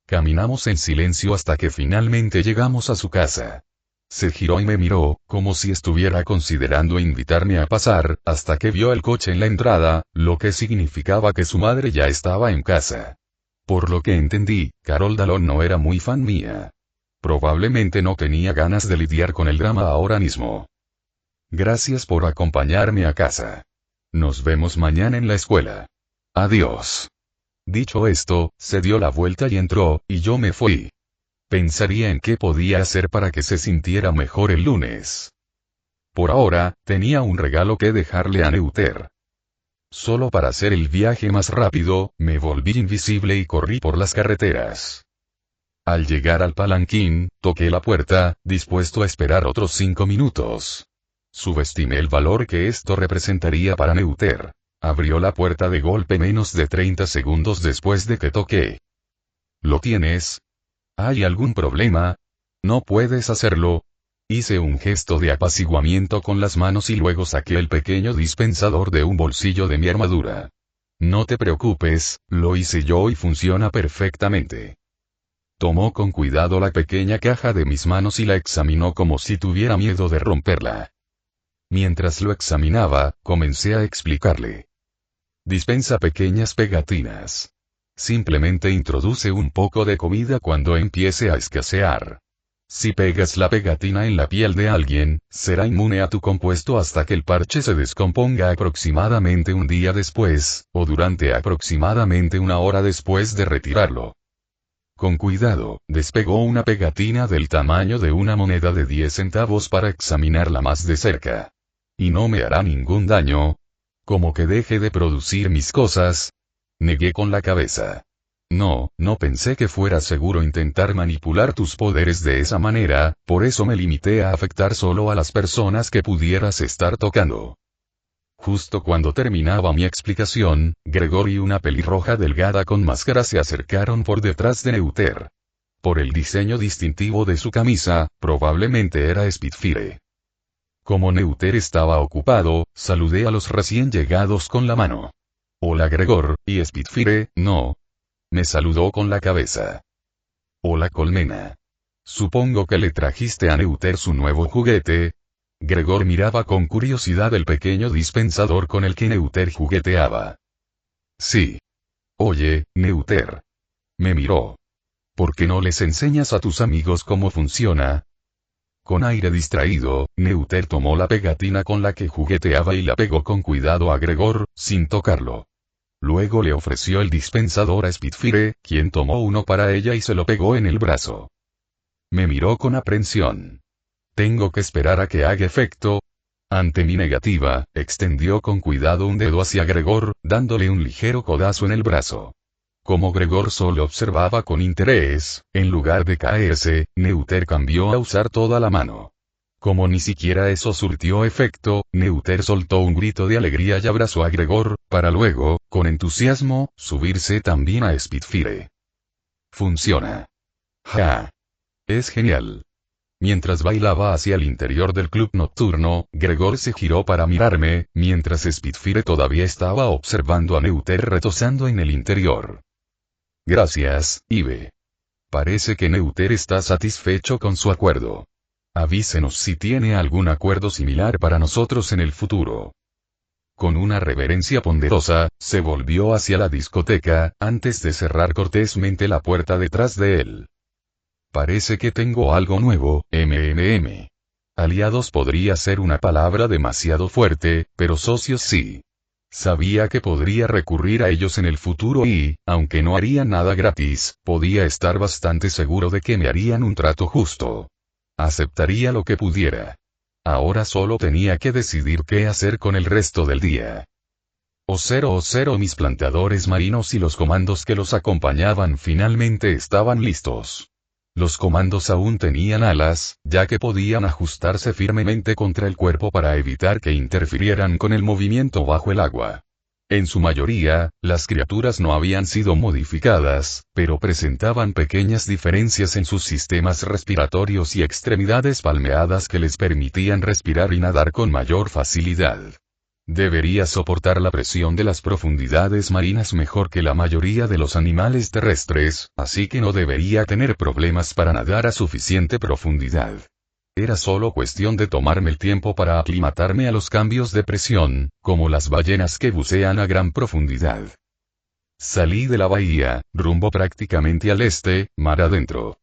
Caminamos en silencio hasta que finalmente llegamos a su casa. Se giró y me miró, como si estuviera considerando invitarme a pasar, hasta que vio el coche en la entrada, lo que significaba que su madre ya estaba en casa. Por lo que entendí, Carol Dallon no era muy fan mía. Probablemente no tenía ganas de lidiar con el drama ahora mismo. Gracias por acompañarme a casa. Nos vemos mañana en la escuela. Adiós. Dicho esto, se dio la vuelta y entró, y yo me fui. Pensaría en qué podía hacer para que se sintiera mejor el lunes. Por ahora, tenía un regalo que dejarle a Neuter. Solo para hacer el viaje más rápido, me volví invisible y corrí por las carreteras. Al llegar al palanquín, toqué la puerta, dispuesto a esperar otros 5 minutos. Subestimé el valor que esto representaría para Neuter. Abrió la puerta de golpe menos de 30 segundos después de que toqué. ¿Lo tienes? ¿Hay algún problema? ¿No puedes hacerlo? Hice un gesto de apaciguamiento con las manos y luego saqué el pequeño dispensador de un bolsillo de mi armadura. No te preocupes, lo hice yo y funciona perfectamente. Tomó con cuidado la pequeña caja de mis manos y la examinó como si tuviera miedo de romperla. Mientras lo examinaba, comencé a explicarle. Dispensa pequeñas pegatinas. Simplemente introduce un poco de comida cuando empiece a escasear. Si pegas la pegatina en la piel de alguien, será inmune a tu compuesto hasta que el parche se descomponga aproximadamente un día después, o durante aproximadamente una hora después de retirarlo. Con cuidado, despegó una pegatina del tamaño de una moneda de 10 centavos para examinarla más de cerca. Y no me hará ningún daño. ¿Como que deje de producir mis cosas? Negué con la cabeza. No pensé que fuera seguro intentar manipular tus poderes de esa manera, por eso me limité a afectar solo a las personas que pudieras estar tocando. Justo cuando terminaba mi explicación, Gregor y una pelirroja delgada con máscara se acercaron por detrás de Neuter. Por el diseño distintivo de su camisa, probablemente era Spitfire. Como Neuter estaba ocupado, saludé a los recién llegados con la mano. Hola Gregor, y Spitfire, no. Me saludó con la cabeza. Hola Colmena. Supongo que le trajiste a Neuter su nuevo juguete. Gregor miraba con curiosidad el pequeño dispensador con el que Neuter jugueteaba. Sí. Oye, Neuter. Me miró. ¿Por qué no les enseñas a tus amigos cómo funciona? Con aire distraído, Neuter tomó la pegatina con la que jugueteaba y la pegó con cuidado a Gregor, sin tocarlo. Luego le ofreció el dispensador a Spitfire, quien tomó uno para ella y se lo pegó en el brazo. Me miró con aprensión. ¿Tengo que esperar a que haga efecto? Ante mi negativa, extendió con cuidado un dedo hacia Gregor, dándole un ligero codazo en el brazo. Como Gregor solo observaba con interés, en lugar de caerse, Neuter cambió a usar toda la mano. Como ni siquiera eso surtió efecto, Neuter soltó un grito de alegría y abrazó a Gregor, para luego, con entusiasmo, subirse también a Spitfire. Funciona. ¡Ja! Es genial. Mientras bailaba hacia el interior del club nocturno, Gregor se giró para mirarme, mientras Spitfire todavía estaba observando a Neuter retosando en el interior. Gracias, Ive. Parece que Neuter está satisfecho con su acuerdo. Avísenos si tiene algún acuerdo similar para nosotros en el futuro. Con una reverencia ponderosa, se volvió hacia la discoteca, antes de cerrar cortésmente la puerta detrás de él. Parece que tengo algo nuevo, MMM. Aliados podría ser una palabra demasiado fuerte, pero socios sí. Sabía que podría recurrir a ellos en el futuro y, aunque no harían nada gratis, podía estar bastante seguro de que me harían un trato justo. Aceptaría lo que pudiera. Ahora solo tenía que decidir qué hacer con el resto del día. O0 mis planteadores marinos y los comandos que los acompañaban finalmente estaban listos. Los comandos aún tenían alas, ya que podían ajustarse firmemente contra el cuerpo para evitar que interfirieran con el movimiento bajo el agua. En su mayoría, las criaturas no habían sido modificadas, pero presentaban pequeñas diferencias en sus sistemas respiratorios y extremidades palmeadas que les permitían respirar y nadar con mayor facilidad. Debería soportar la presión de las profundidades marinas mejor que la mayoría de los animales terrestres, así que no debería tener problemas para nadar a suficiente profundidad. Era solo cuestión de tomarme el tiempo para aclimatarme a los cambios de presión, como las ballenas que bucean a gran profundidad. Salí de la bahía, rumbo prácticamente al este, mar adentro.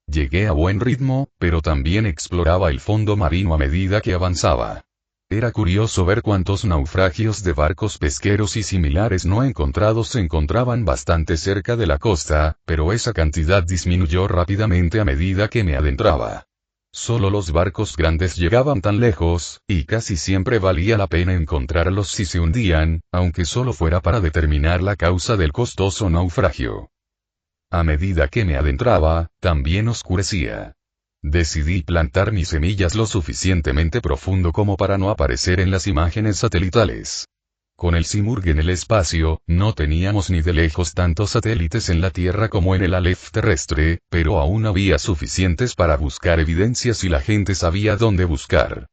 Llegué a buen ritmo, pero también exploraba el fondo marino a medida que avanzaba. Era curioso ver cuántos naufragios de barcos pesqueros y similares no encontrados se encontraban bastante cerca de la costa, pero esa cantidad disminuyó rápidamente a medida que me adentraba. Solo los barcos grandes llegaban tan lejos, y casi siempre valía la pena encontrarlos si se hundían, aunque solo fuera para determinar la causa del costoso naufragio. A medida que me adentraba, también oscurecía. Decidí plantar mis semillas lo suficientemente profundo como para no aparecer en las imágenes satelitales. Con el Simurgh en el espacio, no teníamos ni de lejos tantos satélites en la Tierra como en el Aleph terrestre, pero aún había suficientes para buscar evidencias y la gente sabía dónde buscar.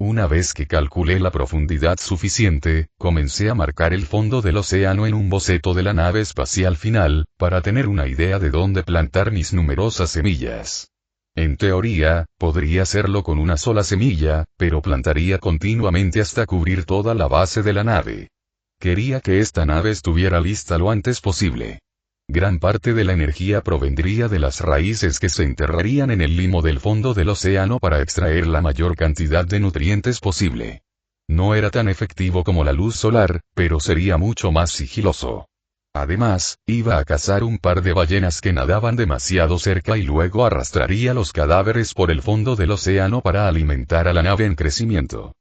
Una vez que calculé la profundidad suficiente, comencé a marcar el fondo del océano en un boceto de la nave espacial final, para tener una idea de dónde plantar mis numerosas semillas. En teoría, podría hacerlo con una sola semilla, pero plantaría continuamente hasta cubrir toda la base de la nave. Quería que esta nave estuviera lista lo antes posible. Gran parte de la energía provendría de las raíces que se enterrarían en el limo del fondo del océano para extraer la mayor cantidad de nutrientes posible. No era tan efectivo como la luz solar, pero sería mucho más sigiloso. Además, iba a cazar un par de ballenas que nadaban demasiado cerca y luego arrastraría los cadáveres por el fondo del océano para alimentar a la nave en crecimiento.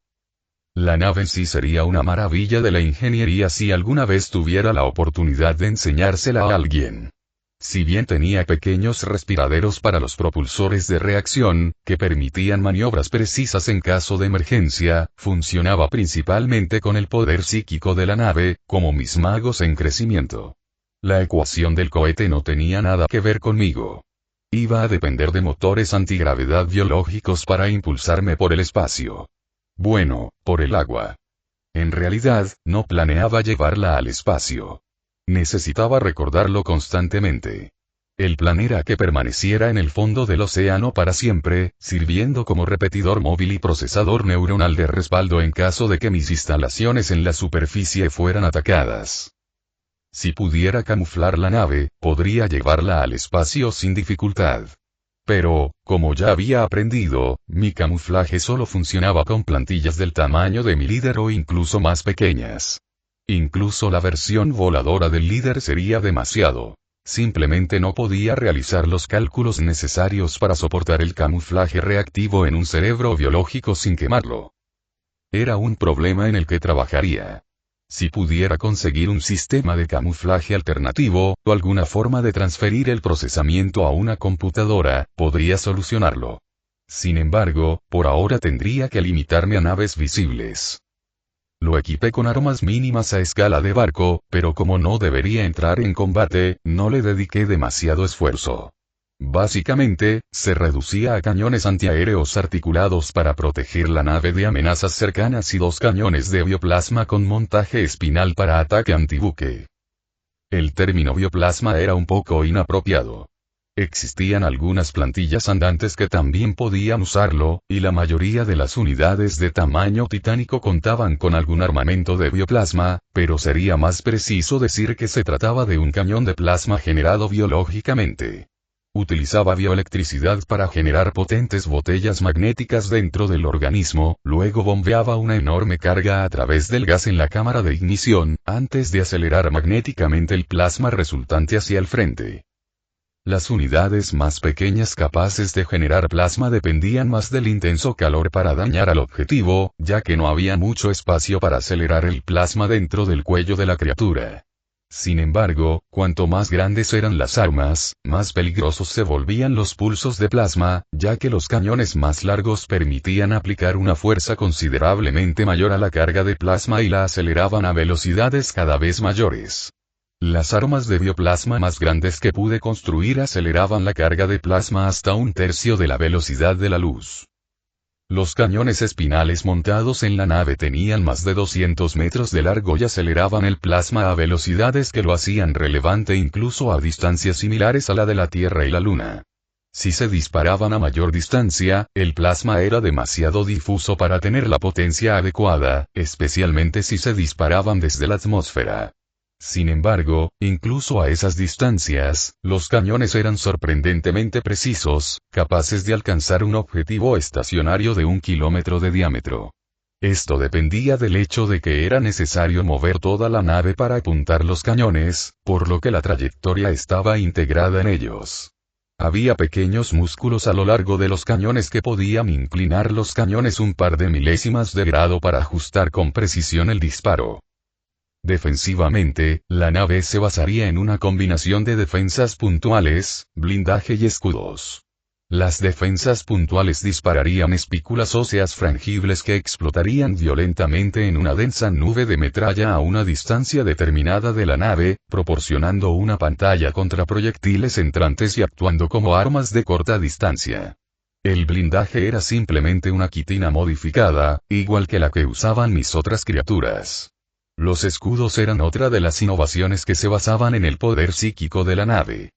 La nave en sí sería una maravilla de la ingeniería si alguna vez tuviera la oportunidad de enseñársela a alguien. Si bien tenía pequeños respiraderos para los propulsores de reacción, que permitían maniobras precisas en caso de emergencia, funcionaba principalmente con el poder psíquico de la nave, como mis magos en crecimiento. La ecuación del cohete no tenía nada que ver conmigo. Iba a depender de motores antigravedad biológicos para impulsarme por el espacio. Bueno, por el agua. En realidad, no planeaba llevarla al espacio. Necesitaba recordarlo constantemente. El plan era que permaneciera en el fondo del océano para siempre, sirviendo como repetidor móvil y procesador neuronal de respaldo en caso de que mis instalaciones en la superficie fueran atacadas. Si pudiera camuflar la nave, podría llevarla al espacio sin dificultad. Pero, como ya había aprendido, mi camuflaje solo funcionaba con plantillas del tamaño de mi líder o incluso más pequeñas. Incluso la versión voladora del líder sería demasiado. Simplemente no podía realizar los cálculos necesarios para soportar el camuflaje reactivo en un cerebro biológico sin quemarlo. Era un problema en el que trabajaría. Si pudiera conseguir un sistema de camuflaje alternativo, o alguna forma de transferir el procesamiento a una computadora, podría solucionarlo. Sin embargo, por ahora tendría que limitarme a naves visibles. Lo equipé con armas mínimas a escala de barco, pero como no debería entrar en combate, no le dediqué demasiado esfuerzo. Básicamente, se reducía a cañones antiaéreos articulados para proteger la nave de amenazas cercanas y 2 cañones de bioplasma con montaje espinal para ataque antibuque. El término bioplasma era un poco inapropiado. Existían algunas plantillas andantes que también podían usarlo, y la mayoría de las unidades de tamaño titánico contaban con algún armamento de bioplasma, pero sería más preciso decir que se trataba de un cañón de plasma generado biológicamente. Utilizaba bioelectricidad para generar potentes botellas magnéticas dentro del organismo, luego bombeaba una enorme carga a través del gas en la cámara de ignición, antes de acelerar magnéticamente el plasma resultante hacia el frente. Las unidades más pequeñas capaces de generar plasma dependían más del intenso calor para dañar al objetivo, ya que no había mucho espacio para acelerar el plasma dentro del cuello de la criatura. Sin embargo, cuanto más grandes eran las armas, más peligrosos se volvían los pulsos de plasma, ya que los cañones más largos permitían aplicar una fuerza considerablemente mayor a la carga de plasma y la aceleraban a velocidades cada vez mayores. Las armas de bioplasma más grandes que pude construir aceleraban la carga de plasma hasta 1/3 de la velocidad de la luz. Los cañones espinales montados en la nave tenían más de 200 metros de largo y aceleraban el plasma a velocidades que lo hacían relevante incluso a distancias similares a la de la Tierra y la Luna. Si se disparaban a mayor distancia, el plasma era demasiado difuso para tener la potencia adecuada, especialmente si se disparaban desde la atmósfera. Sin embargo, incluso a esas distancias, los cañones eran sorprendentemente precisos, capaces de alcanzar un objetivo estacionario de 1 kilómetro de diámetro. Esto dependía del hecho de que era necesario mover toda la nave para apuntar los cañones, por lo que la trayectoria estaba integrada en ellos. Había pequeños músculos a lo largo de los cañones que podían inclinar los cañones un par de milésimas de grado para ajustar con precisión el disparo. Defensivamente, la nave se basaría en una combinación de defensas puntuales, blindaje y escudos. Las defensas puntuales dispararían espículas óseas frangibles que explotarían violentamente en una densa nube de metralla a una distancia determinada de la nave, proporcionando una pantalla contra proyectiles entrantes y actuando como armas de corta distancia. El blindaje era simplemente una quitina modificada, igual que la que usaban mis otras criaturas. Los escudos eran otra de las innovaciones que se basaban en el poder psíquico de la nave.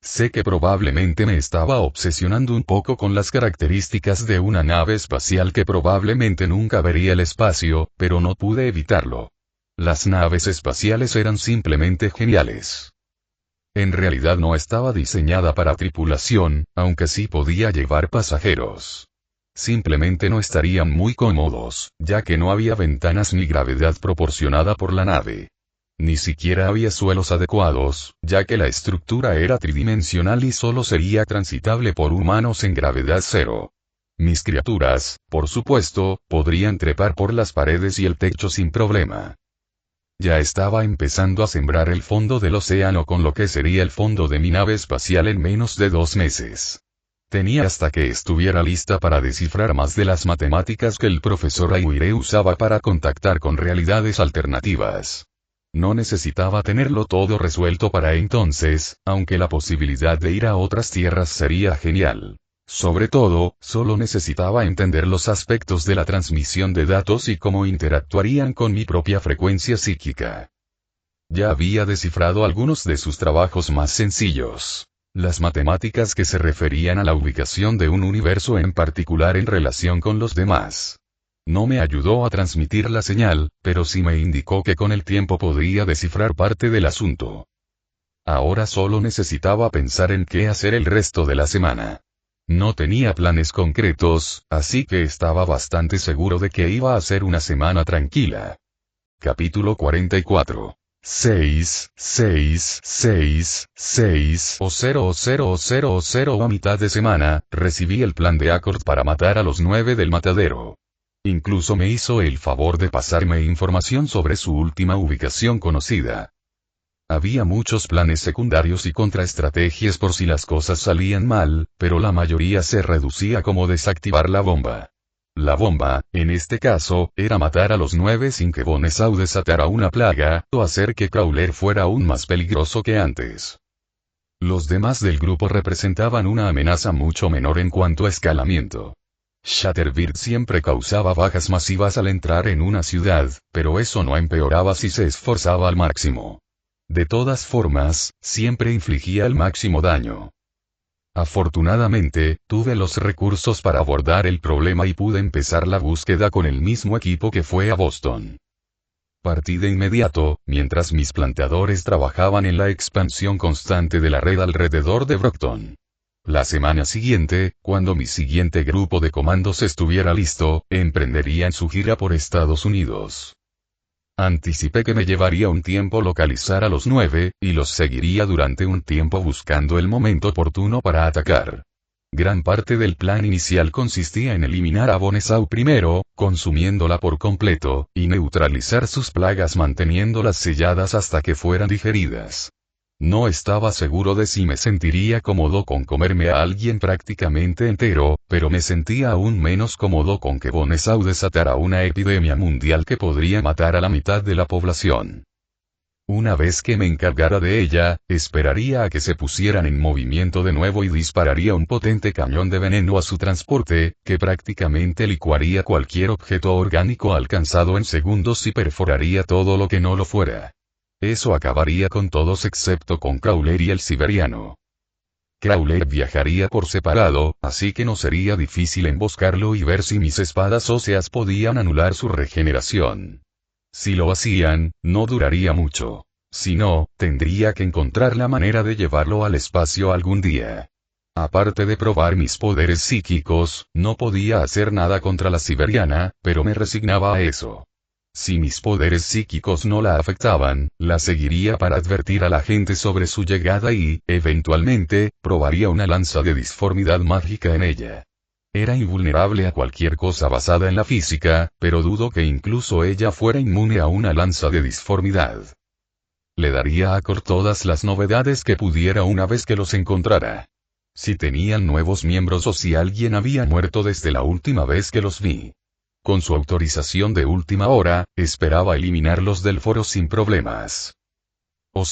Sé que probablemente me estaba obsesionando un poco con las características de una nave espacial que probablemente nunca vería el espacio, pero no pude evitarlo. Las naves espaciales eran simplemente geniales. En realidad no estaba diseñada para tripulación, aunque sí podía llevar pasajeros. Simplemente no estarían muy cómodos, ya que no había ventanas ni gravedad proporcionada por la nave. Ni siquiera había suelos adecuados, ya que la estructura era tridimensional y solo sería transitable por humanos en gravedad cero. Mis criaturas, por supuesto, podrían trepar por las paredes y el techo sin problema. Ya estaba empezando a sembrar el fondo del océano con lo que sería el fondo de mi nave espacial en menos de 2 meses. Tenía hasta que estuviera lista para descifrar más de las matemáticas que el profesor Aguirre usaba para contactar con realidades alternativas. No necesitaba tenerlo todo resuelto para entonces, aunque la posibilidad de ir a otras tierras sería genial. Sobre todo, solo necesitaba entender los aspectos de la transmisión de datos y cómo interactuarían con mi propia frecuencia psíquica. Ya había descifrado algunos de sus trabajos más sencillos. Las matemáticas que se referían a la ubicación de un universo en particular en relación con los demás. No me ayudó a transmitir la señal, pero sí me indicó que con el tiempo podría descifrar parte del asunto. Ahora solo necesitaba pensar en qué hacer el resto de la semana. No tenía planes concretos, así que estaba bastante seguro de que iba a ser una semana tranquila. Capítulo 44. 6, 6, 6, 6 o 0 o 0 o 0 o 0 a mitad de semana, recibí el plan de Accord para matar a los 9 del matadero. Incluso me hizo el favor de pasarme información sobre su última ubicación conocida. Había muchos planes secundarios y contraestrategias por si las cosas salían mal, pero la mayoría se reducía como desactivar la bomba. La bomba, en este caso, era matar a los 9 sin que Bonesau desatara una plaga, o hacer que Crawler fuera aún más peligroso que antes. Los demás del grupo representaban una amenaza mucho menor en cuanto a escalamiento. Shatterbird siempre causaba bajas masivas al entrar en una ciudad, pero eso no empeoraba si se esforzaba al máximo. De todas formas, siempre infligía el máximo daño. Afortunadamente, tuve los recursos para abordar el problema y pude empezar la búsqueda con el mismo equipo que fue a Boston. Partí de inmediato, mientras mis planteadores trabajaban en la expansión constante de la red alrededor de Brockton. La semana siguiente, cuando mi siguiente grupo de comandos estuviera listo, emprendería en su gira por Estados Unidos. Anticipé que me llevaría un tiempo localizar a los 9, y los seguiría durante un tiempo buscando el momento oportuno para atacar. Gran parte del plan inicial consistía en eliminar a Bonesau primero, consumiéndola por completo, y neutralizar sus plagas manteniéndolas selladas hasta que fueran digeridas. No estaba seguro de si me sentiría cómodo con comerme a alguien prácticamente entero, pero me sentía aún menos cómodo con que Bonesau desatara una epidemia mundial que podría matar a la mitad de la población. Una vez que me encargara de ella, esperaría a que se pusieran en movimiento de nuevo y dispararía un potente cañón de veneno a su transporte, que prácticamente licuaría cualquier objeto orgánico alcanzado en segundos y perforaría todo lo que no lo fuera. Eso acabaría con todos excepto con Crawler y el siberiano. Crowley viajaría por separado, así que no sería difícil emboscarlo y ver si mis espadas óseas podían anular su regeneración. Si lo hacían, no duraría mucho. Si no, tendría que encontrar la manera de llevarlo al espacio algún día. Aparte de probar mis poderes psíquicos, no podía hacer nada contra la siberiana, pero me resignaba a eso. Si mis poderes psíquicos no la afectaban, la seguiría para advertir a la gente sobre su llegada y, eventualmente, probaría una lanza de disformidad mágica en ella. Era invulnerable a cualquier cosa basada en la física, pero dudo que incluso ella fuera inmune a una lanza de disformidad. Le daría a Cor todas las novedades que pudiera una vez que los encontrara. Si tenían nuevos miembros o si alguien había muerto desde la última vez que los vi. Con su autorización de última hora, esperaba eliminarlos del foro sin problemas. O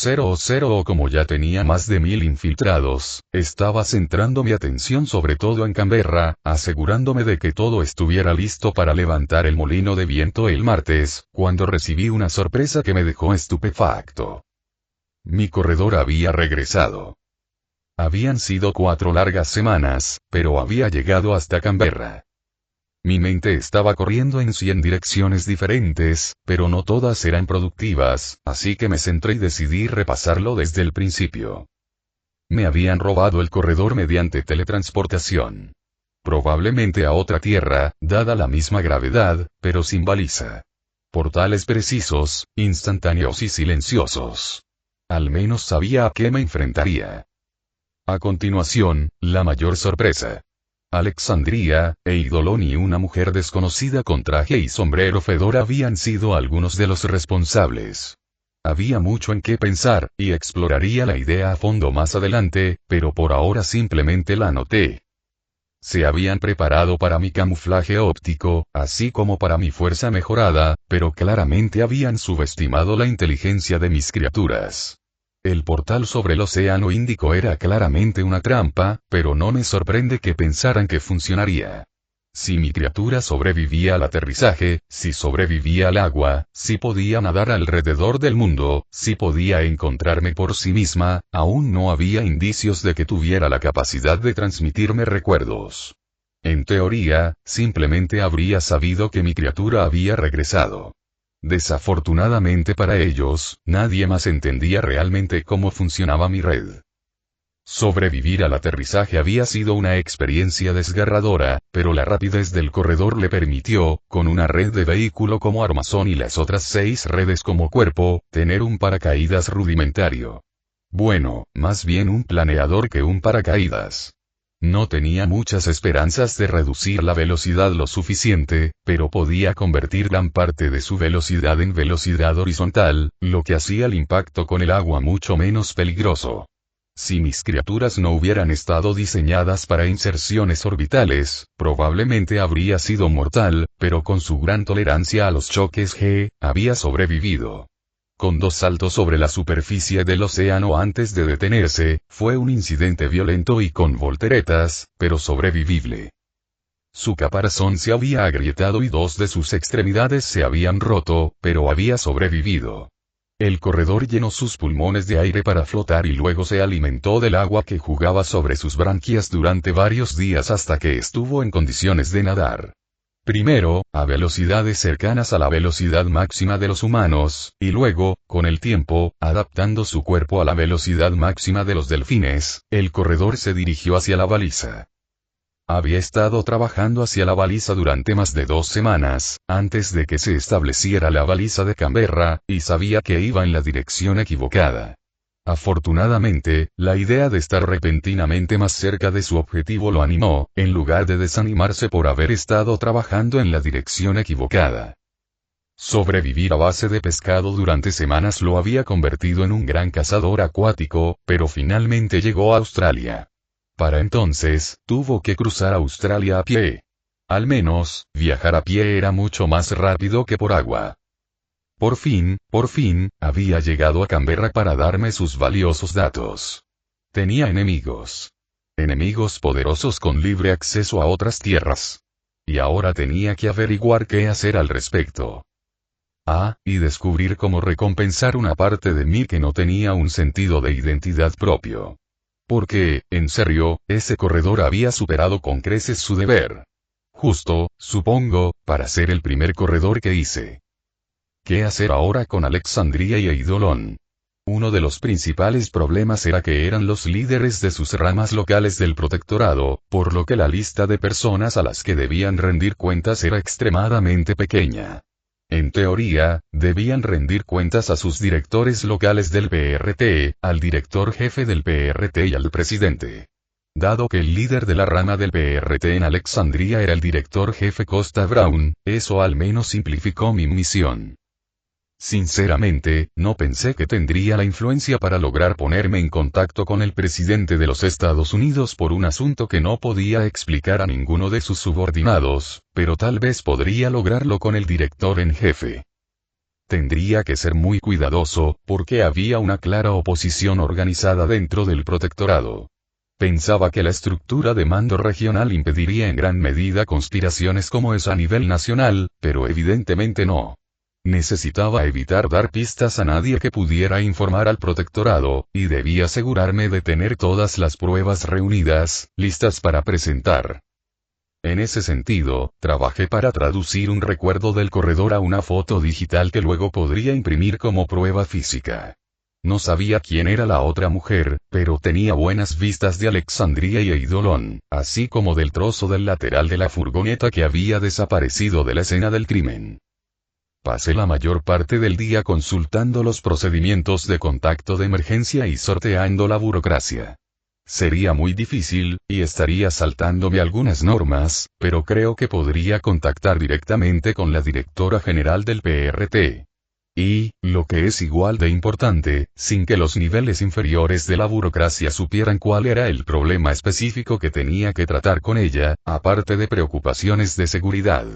como ya tenía más de 1000 infiltrados, estaba centrando mi atención sobre todo en Canberra, asegurándome de que todo estuviera listo para levantar el molino de viento el martes, cuando recibí una sorpresa que me dejó estupefacto. Mi corredor había regresado. Habían sido 4 largas semanas, pero había llegado hasta Canberra. Mi mente estaba corriendo en 100 direcciones diferentes, pero no todas eran productivas, así que me centré y decidí repasarlo desde el principio. Me habían robado el corredor mediante teletransportación. Probablemente a otra tierra, dada la misma gravedad, pero sin baliza. Portales precisos, instantáneos y silenciosos. Al menos sabía a qué me enfrentaría. A continuación, la mayor sorpresa. Alexandria, Eidolon y una mujer desconocida con traje y sombrero fedora habían sido algunos de los responsables. Había mucho en qué pensar, y exploraría la idea a fondo más adelante, pero por ahora simplemente la anoté. Se habían preparado para mi camuflaje óptico, así como para mi fuerza mejorada, pero claramente habían subestimado la inteligencia de mis criaturas. El portal sobre el Océano Índico era claramente una trampa, pero no me sorprende que pensaran que funcionaría. Si mi criatura sobrevivía al aterrizaje, si sobrevivía al agua, si podía nadar alrededor del mundo, si podía encontrarme por sí misma, aún no había indicios de que tuviera la capacidad de transmitirme recuerdos. En teoría, simplemente habría sabido que mi criatura había regresado. Desafortunadamente para ellos, nadie más entendía realmente cómo funcionaba mi red. Sobrevivir al aterrizaje había sido una experiencia desgarradora, pero la rapidez del corredor le permitió, con una red de vehículo como armazón y las otras 6 redes como cuerpo, tener un paracaídas rudimentario. Bueno, más bien un planeador que un paracaídas. No tenía muchas esperanzas de reducir la velocidad lo suficiente, pero podía convertir gran parte de su velocidad en velocidad horizontal, lo que hacía el impacto con el agua mucho menos peligroso. Si mis criaturas no hubieran estado diseñadas para inserciones orbitales, probablemente habría sido mortal, pero con su gran tolerancia a los choques G, había sobrevivido. Con 2 saltos sobre la superficie del océano antes de detenerse, fue un incidente violento y con volteretas, pero sobrevivible. Su caparazón se había agrietado y 2 de sus extremidades se habían roto, pero había sobrevivido. El corredor llenó sus pulmones de aire para flotar y luego se alimentó del agua que jugaba sobre sus branquias durante varios días hasta que estuvo en condiciones de nadar. Primero, a velocidades cercanas a la velocidad máxima de los humanos, y luego, con el tiempo, adaptando su cuerpo a la velocidad máxima de los delfines, el corredor se dirigió hacia la baliza. Había estado trabajando hacia la baliza durante más de 2 semanas, antes de que se estableciera la baliza de Canberra, y sabía que iba en la dirección equivocada. Afortunadamente, la idea de estar repentinamente más cerca de su objetivo lo animó, en lugar de desanimarse por haber estado trabajando en la dirección equivocada. Sobrevivir a base de pescado durante semanas lo había convertido en un gran cazador acuático, pero finalmente llegó a Australia. Para entonces, tuvo que cruzar Australia a pie. Al menos, viajar a pie era mucho más rápido que por agua. Por fin, había llegado a Canberra para darme sus valiosos datos. Tenía enemigos. Enemigos poderosos con libre acceso a otras tierras. Y ahora tenía que averiguar qué hacer al respecto. Y descubrir cómo recompensar una parte de mí que no tenía un sentido de identidad propio. Porque, en serio, ese corredor había superado con creces su deber. Justo, supongo, para ser el primer corredor que hice. ¿Qué hacer ahora con Alexandria y Eidolon? Uno de los principales problemas era que eran los líderes de sus ramas locales del protectorado, por lo que la lista de personas a las que debían rendir cuentas era extremadamente pequeña. En teoría, debían rendir cuentas a sus directores locales del PRT, al director jefe del PRT y al presidente. Dado que el líder de la rama del PRT en Alexandria era el director jefe Costa Brown, eso al menos simplificó mi misión. Sinceramente, no pensé que tendría la influencia para lograr ponerme en contacto con el presidente de los Estados Unidos por un asunto que no podía explicar a ninguno de sus subordinados, pero tal vez podría lograrlo con el director en jefe. Tendría que ser muy cuidadoso, porque había una clara oposición organizada dentro del protectorado. Pensaba que la estructura de mando regional impediría en gran medida conspiraciones como esa a nivel nacional, pero evidentemente no. Necesitaba evitar dar pistas a nadie que pudiera informar al protectorado, y debía asegurarme de tener todas las pruebas reunidas, listas para presentar. En ese sentido, trabajé para traducir un recuerdo del corredor a una foto digital que luego podría imprimir como prueba física. No sabía quién era la otra mujer, pero tenía buenas vistas de Alexandria y Eidolon, así como del trozo del lateral de la furgoneta que había desaparecido de la escena del crimen. Pasé la mayor parte del día consultando los procedimientos de contacto de emergencia y sorteando la burocracia. Sería muy difícil, y estaría saltándome algunas normas, pero creo que podría contactar directamente con la directora general del PRT. Y, lo que es igual de importante, sin que los niveles inferiores de la burocracia supieran cuál era el problema específico que tenía que tratar con ella, aparte de preocupaciones de seguridad.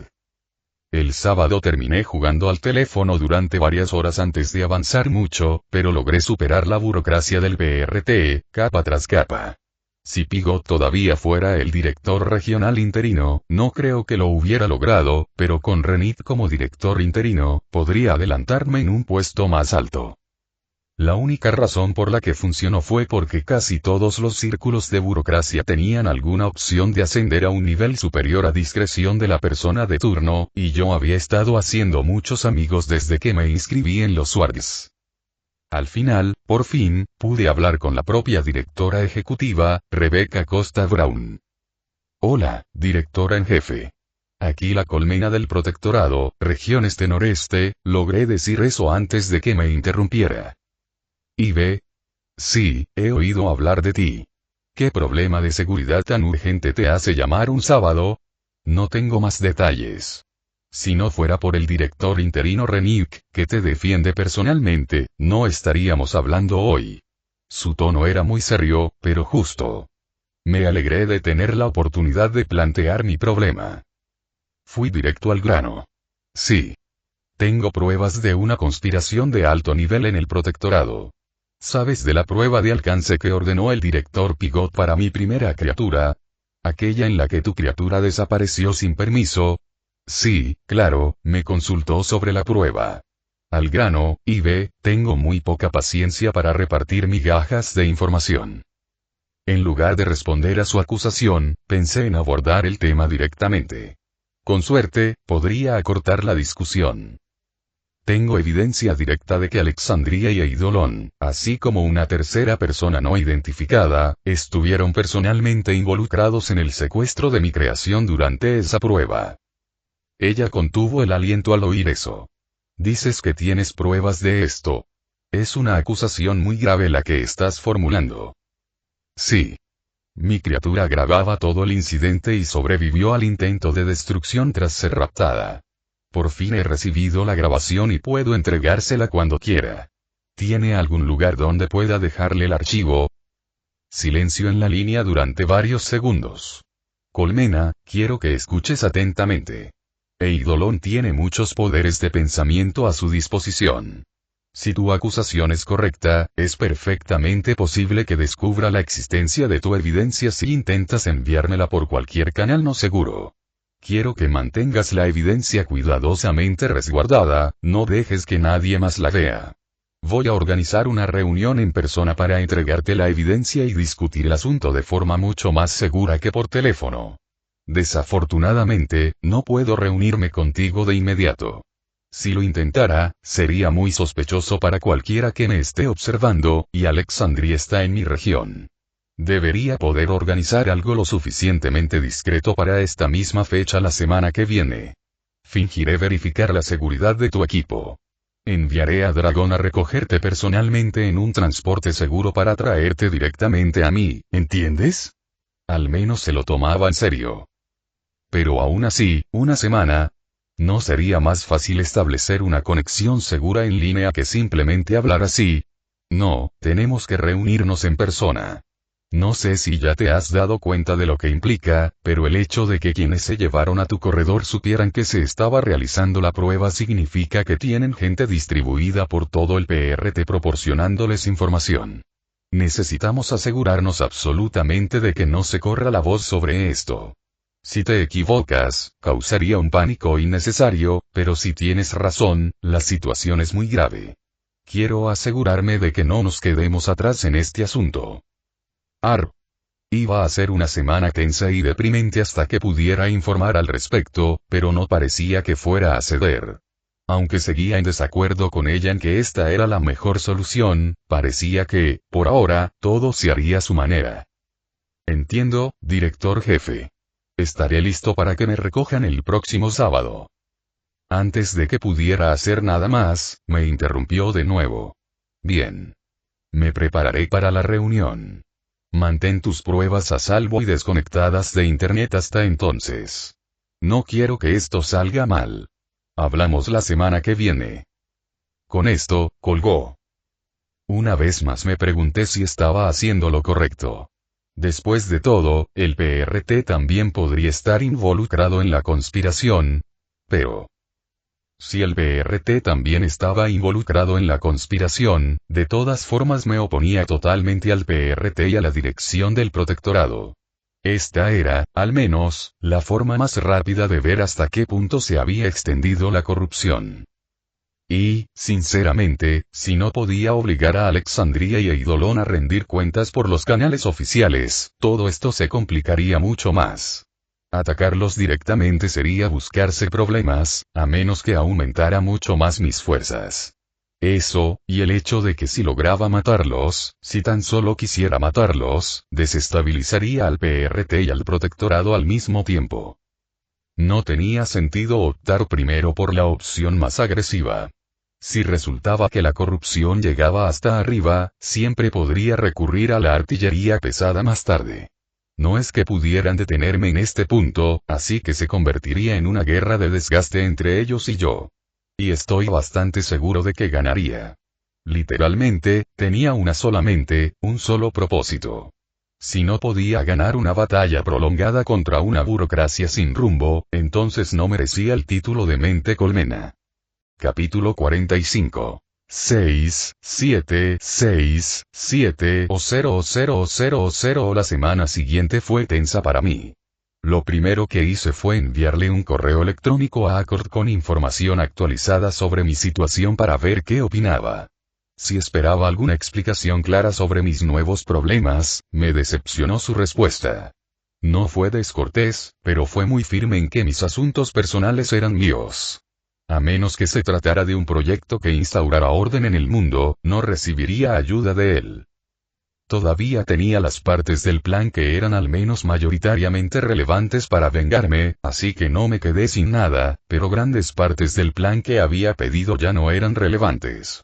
El sábado terminé jugando al teléfono durante varias horas antes de avanzar mucho, pero logré superar la burocracia del PRT, capa tras capa. Si Pigot todavía fuera el director regional interino, no creo que lo hubiera logrado, pero con Renit como director interino, podría adelantarme en un puesto más alto. La única razón por la que funcionó fue porque casi todos los círculos de burocracia tenían alguna opción de ascender a un nivel superior a discreción de la persona de turno, y yo había estado haciendo muchos amigos desde que me inscribí en los SWARGs. Al final, por fin, pude hablar con la propia directora ejecutiva, Rebecca Costa Brown. Hola, directora en jefe. Aquí la colmena del protectorado, región este-noreste, logré decir eso antes de que me interrumpiera. Ibe. Sí, he oído hablar de ti. ¿Qué problema de seguridad tan urgente te hace llamar un sábado? No tengo más detalles. Si no fuera por el director interino Renick, que te defiende personalmente, no estaríamos hablando hoy. Su tono era muy serio, pero justo. Me alegré de tener la oportunidad de plantear mi problema. Fui directo al grano. Sí. Tengo pruebas de una conspiración de alto nivel en el protectorado. ¿Sabes de la prueba de alcance que ordenó el director Pigot para mi primera criatura? ¿Aquella en la que tu criatura desapareció sin permiso? Sí, claro, me consultó sobre la prueba. Al grano, Ibe, tengo muy poca paciencia para repartir migajas de información. En lugar de responder a su acusación, pensé en abordar el tema directamente. Con suerte, podría acortar la discusión. Tengo evidencia directa de que Alexandria y Eidolon, así como una tercera persona no identificada, estuvieron personalmente involucrados en el secuestro de mi creación durante esa prueba. Ella contuvo el aliento al oír eso. Dices que tienes pruebas de esto. Es una acusación muy grave la que estás formulando. Sí. Mi criatura grababa todo el incidente y sobrevivió al intento de destrucción tras ser raptada. Por fin he recibido la grabación y puedo entregársela cuando quiera. ¿Tiene algún lugar donde pueda dejarle el archivo? Silencio en la línea durante varios segundos. Colmena, quiero que escuches atentamente. Eidolon tiene muchos poderes de pensamiento a su disposición. Si tu acusación es correcta, es perfectamente posible que descubra la existencia de tu evidencia si intentas enviármela por cualquier canal no seguro. Quiero que mantengas la evidencia cuidadosamente resguardada, no dejes que nadie más la vea. Voy a organizar una reunión en persona para entregarte la evidencia y discutir el asunto de forma mucho más segura que por teléfono. Desafortunadamente, no puedo reunirme contigo de inmediato. Si lo intentara, sería muy sospechoso para cualquiera que me esté observando, y Alexandria está en mi región. Debería poder organizar algo lo suficientemente discreto para esta misma fecha la semana que viene. Fingiré verificar la seguridad de tu equipo. Enviaré a Dragón a recogerte personalmente en un transporte seguro para traerte directamente a mí, ¿entiendes? Al menos se lo tomaba en serio. Pero aún así, una semana. ¿No sería más fácil establecer una conexión segura en línea que simplemente hablar así? No, tenemos que reunirnos en persona. No sé si ya te has dado cuenta de lo que implica, pero el hecho de que quienes se llevaron a tu corredor supieran que se estaba realizando la prueba significa que tienen gente distribuida por todo el PRT proporcionándoles información. Necesitamos asegurarnos absolutamente de que no se corra la voz sobre esto. Si te equivocas, causaría un pánico innecesario, pero si tienes razón, la situación es muy grave. Quiero asegurarme de que no nos quedemos atrás en este asunto. Iba a ser una semana tensa y deprimente hasta que pudiera informar al respecto, pero no parecía que fuera a ceder. Aunque seguía en desacuerdo con ella en que esta era la mejor solución, parecía que, por ahora, todo se haría a su manera. Entiendo, director jefe. Estaré listo para que me recojan el próximo sábado. Antes de que pudiera hacer nada más, me interrumpió de nuevo. Bien. Me prepararé para la reunión. Mantén tus pruebas a salvo y desconectadas de internet hasta entonces. No quiero que esto salga mal. Hablamos la semana que viene. Con esto, colgó. Una vez más me pregunté si estaba haciendo lo correcto. Después de todo, el PRT también podría estar involucrado en la conspiración. Pero si el PRT también estaba involucrado en la conspiración, de todas formas me oponía totalmente al PRT y a la dirección del protectorado. Esta era, al menos, la forma más rápida de ver hasta qué punto se había extendido la corrupción. Y, sinceramente, si no podía obligar a Alexandria y a Eidolon a rendir cuentas por los canales oficiales, todo esto se complicaría mucho más. Atacarlos directamente sería buscarse problemas, a menos que aumentara mucho más mis fuerzas. Eso, y el hecho de que si lograba matarlos, si tan solo quisiera matarlos, desestabilizaría al PRT y al protectorado al mismo tiempo. No tenía sentido optar primero por la opción más agresiva. Si resultaba que la corrupción llegaba hasta arriba, siempre podría recurrir a la artillería pesada más tarde. No es que pudieran detenerme en este punto, así que se convertiría en una guerra de desgaste entre ellos y yo. Y estoy bastante seguro de que ganaría. Literalmente, tenía una sola mente, un solo propósito. Si no podía ganar una batalla prolongada contra una burocracia sin rumbo, entonces no merecía el título de mente colmena. Capítulo 45. 6, 7, 6, 7 o 0 o 0 o 0 o 0 la semana siguiente fue tensa para mí. Lo primero que hice fue enviarle un correo electrónico a Accord con información actualizada sobre mi situación para ver qué opinaba. Si esperaba alguna explicación clara sobre mis nuevos problemas, me decepcionó su respuesta. No fue descortés, pero fue muy firme en que mis asuntos personales eran míos. A menos que se tratara de un proyecto que instaurara orden en el mundo, no recibiría ayuda de él. Todavía tenía las partes del plan que eran al menos mayoritariamente relevantes para vengarme, así que no me quedé sin nada, pero grandes partes del plan que había pedido ya no eran relevantes.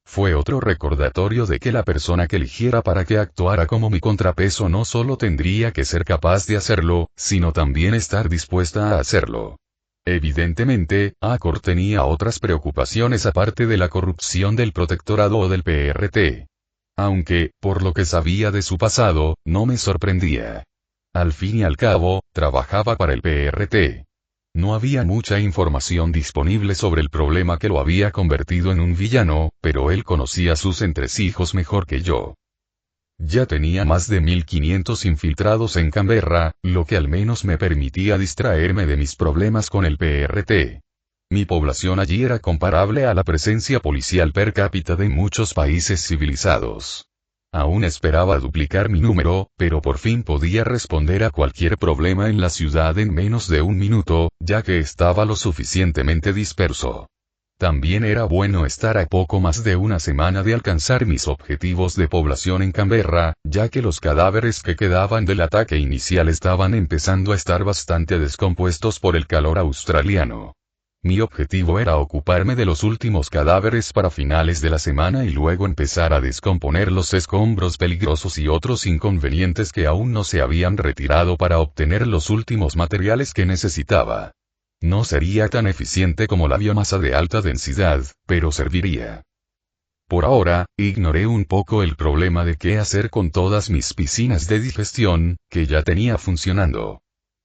Fue otro recordatorio de que la persona que eligiera para que actuara como mi contrapeso no solo tendría que ser capaz de hacerlo, sino también estar dispuesta a hacerlo. Evidentemente, Accord tenía otras preocupaciones aparte de la corrupción del protectorado o del PRT. Aunque, por lo que sabía de su pasado, no me sorprendía. Al fin y al cabo, trabajaba para el PRT. No había mucha información disponible sobre el problema que lo había convertido en un villano, pero él conocía sus entresijos mejor que yo. Ya tenía más de 1500 infiltrados en Canberra, lo que al menos me permitía distraerme de mis problemas con el PRT. Mi población allí era comparable a la presencia policial per cápita de muchos países civilizados. Aún esperaba duplicar mi número, pero por fin podía responder a cualquier problema en la ciudad en menos de un minuto, ya que estaba lo suficientemente disperso. También era bueno estar a poco más de una semana de alcanzar mis objetivos de población en Canberra, ya que los cadáveres que quedaban del ataque inicial estaban empezando a estar bastante descompuestos por el calor australiano. Mi objetivo era ocuparme de los últimos cadáveres para finales de la semana y luego empezar a descomponer los escombros peligrosos y otros inconvenientes que aún no se habían retirado para obtener los últimos materiales que necesitaba. No sería tan eficiente como la biomasa de alta densidad, pero serviría. Por ahora, ignoré un poco el problema de qué hacer con todas mis piscinas de digestión, que ya tenía funcionando.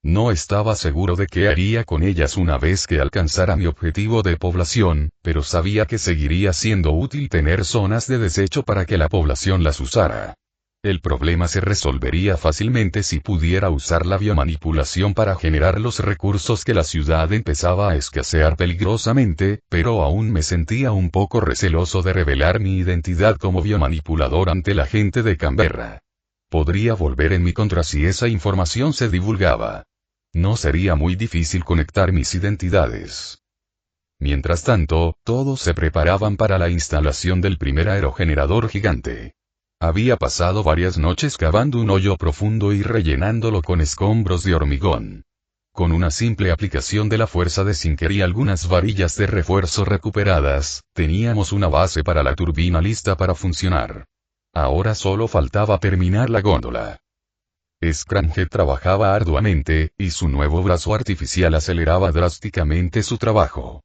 No estaba seguro de qué haría con ellas una vez que alcanzara mi objetivo de población, pero sabía que seguiría siendo útil tener zonas de desecho para que la población las usara. El problema se resolvería fácilmente si pudiera usar la biomanipulación para generar los recursos que la ciudad empezaba a escasear peligrosamente, pero aún me sentía un poco receloso de revelar mi identidad como biomanipulador ante la gente de Canberra. Podría volver en mi contra si esa información se divulgaba. No sería muy difícil conectar mis identidades. Mientras tanto, todos se preparaban para la instalación del primer aerogenerador gigante. Había pasado varias noches cavando un hoyo profundo y rellenándolo con escombros de hormigón. Con una simple aplicación de la fuerza de Sinker y algunas varillas de refuerzo recuperadas, teníamos una base para la turbina lista para funcionar. Ahora solo faltaba terminar la góndola. Scramjet trabajaba arduamente, y su nuevo brazo artificial aceleraba drásticamente su trabajo.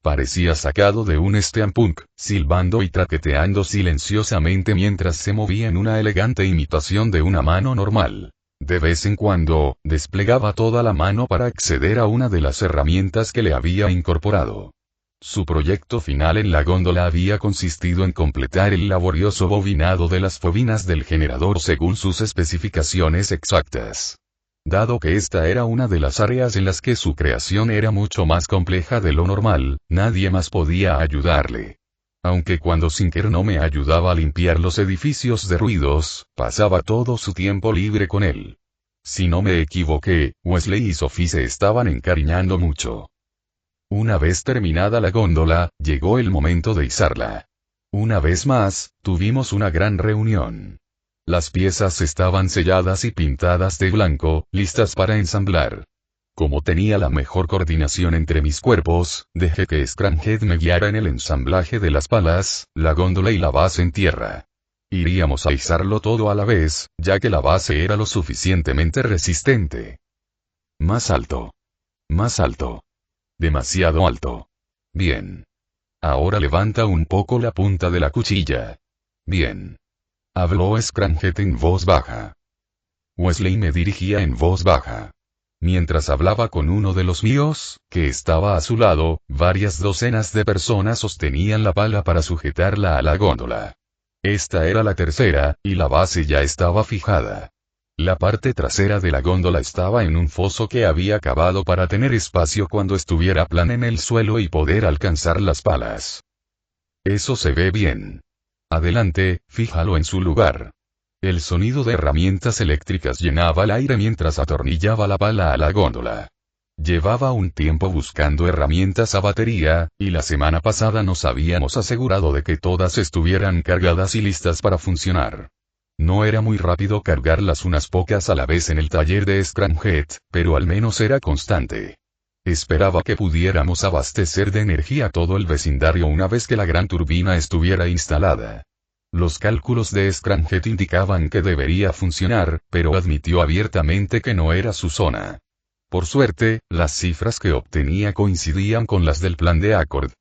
Parecía sacado de un steampunk, silbando y traqueteando silenciosamente mientras se movía en una elegante imitación de una mano normal. De vez en cuando, desplegaba toda la mano para acceder a una de las herramientas que le había incorporado. Su proyecto final en la góndola había consistido en completar el laborioso bobinado de las bobinas del generador según sus especificaciones exactas. Dado que esta era una de las áreas en las que su creación era mucho más compleja de lo normal, nadie más podía ayudarle. Aunque cuando Sinker no me ayudaba a limpiar los edificios de ruidos, pasaba todo su tiempo libre con él. Si no me equivoqué, Wesley y Sophie se estaban encariñando mucho. Una vez terminada la góndola, llegó el momento de izarla. Una vez más, tuvimos una gran reunión. Las piezas estaban selladas y pintadas de blanco, listas para ensamblar. Como tenía la mejor coordinación entre mis cuerpos, dejé que Scramjet me guiara en el ensamblaje de las palas, la góndola y la base en tierra. Iríamos a izarlo todo a la vez, ya que la base era lo suficientemente resistente. Más alto. Más alto. Demasiado alto. Bien. Ahora levanta un poco la punta de la cuchilla. Bien. Habló Scramjet en voz baja. Wesley me dirigía en voz baja. Mientras hablaba con uno de los míos, que estaba a su lado, varias docenas de personas sostenían la pala para sujetarla a la góndola. Esta era la tercera, y la base ya estaba fijada. La parte trasera de la góndola estaba en un foso que había cavado para tener espacio cuando estuviera plana en el suelo y poder alcanzar las palas. Eso se ve bien. Adelante, fíjalo en su lugar. El sonido de herramientas eléctricas llenaba el aire mientras atornillaba la pala a la góndola. Llevaba un tiempo buscando herramientas a batería, y la semana pasada nos habíamos asegurado de que todas estuvieran cargadas y listas para funcionar. No era muy rápido cargarlas unas pocas a la vez en el taller de Scramjet, pero al menos era constante. Esperaba que pudiéramos abastecer de energía todo el vecindario una vez que la gran turbina estuviera instalada. Los cálculos de Scramjet indicaban que debería funcionar, pero admitió abiertamente que no era su zona. Por suerte, las cifras que obtenía coincidían con las del plan de Accord.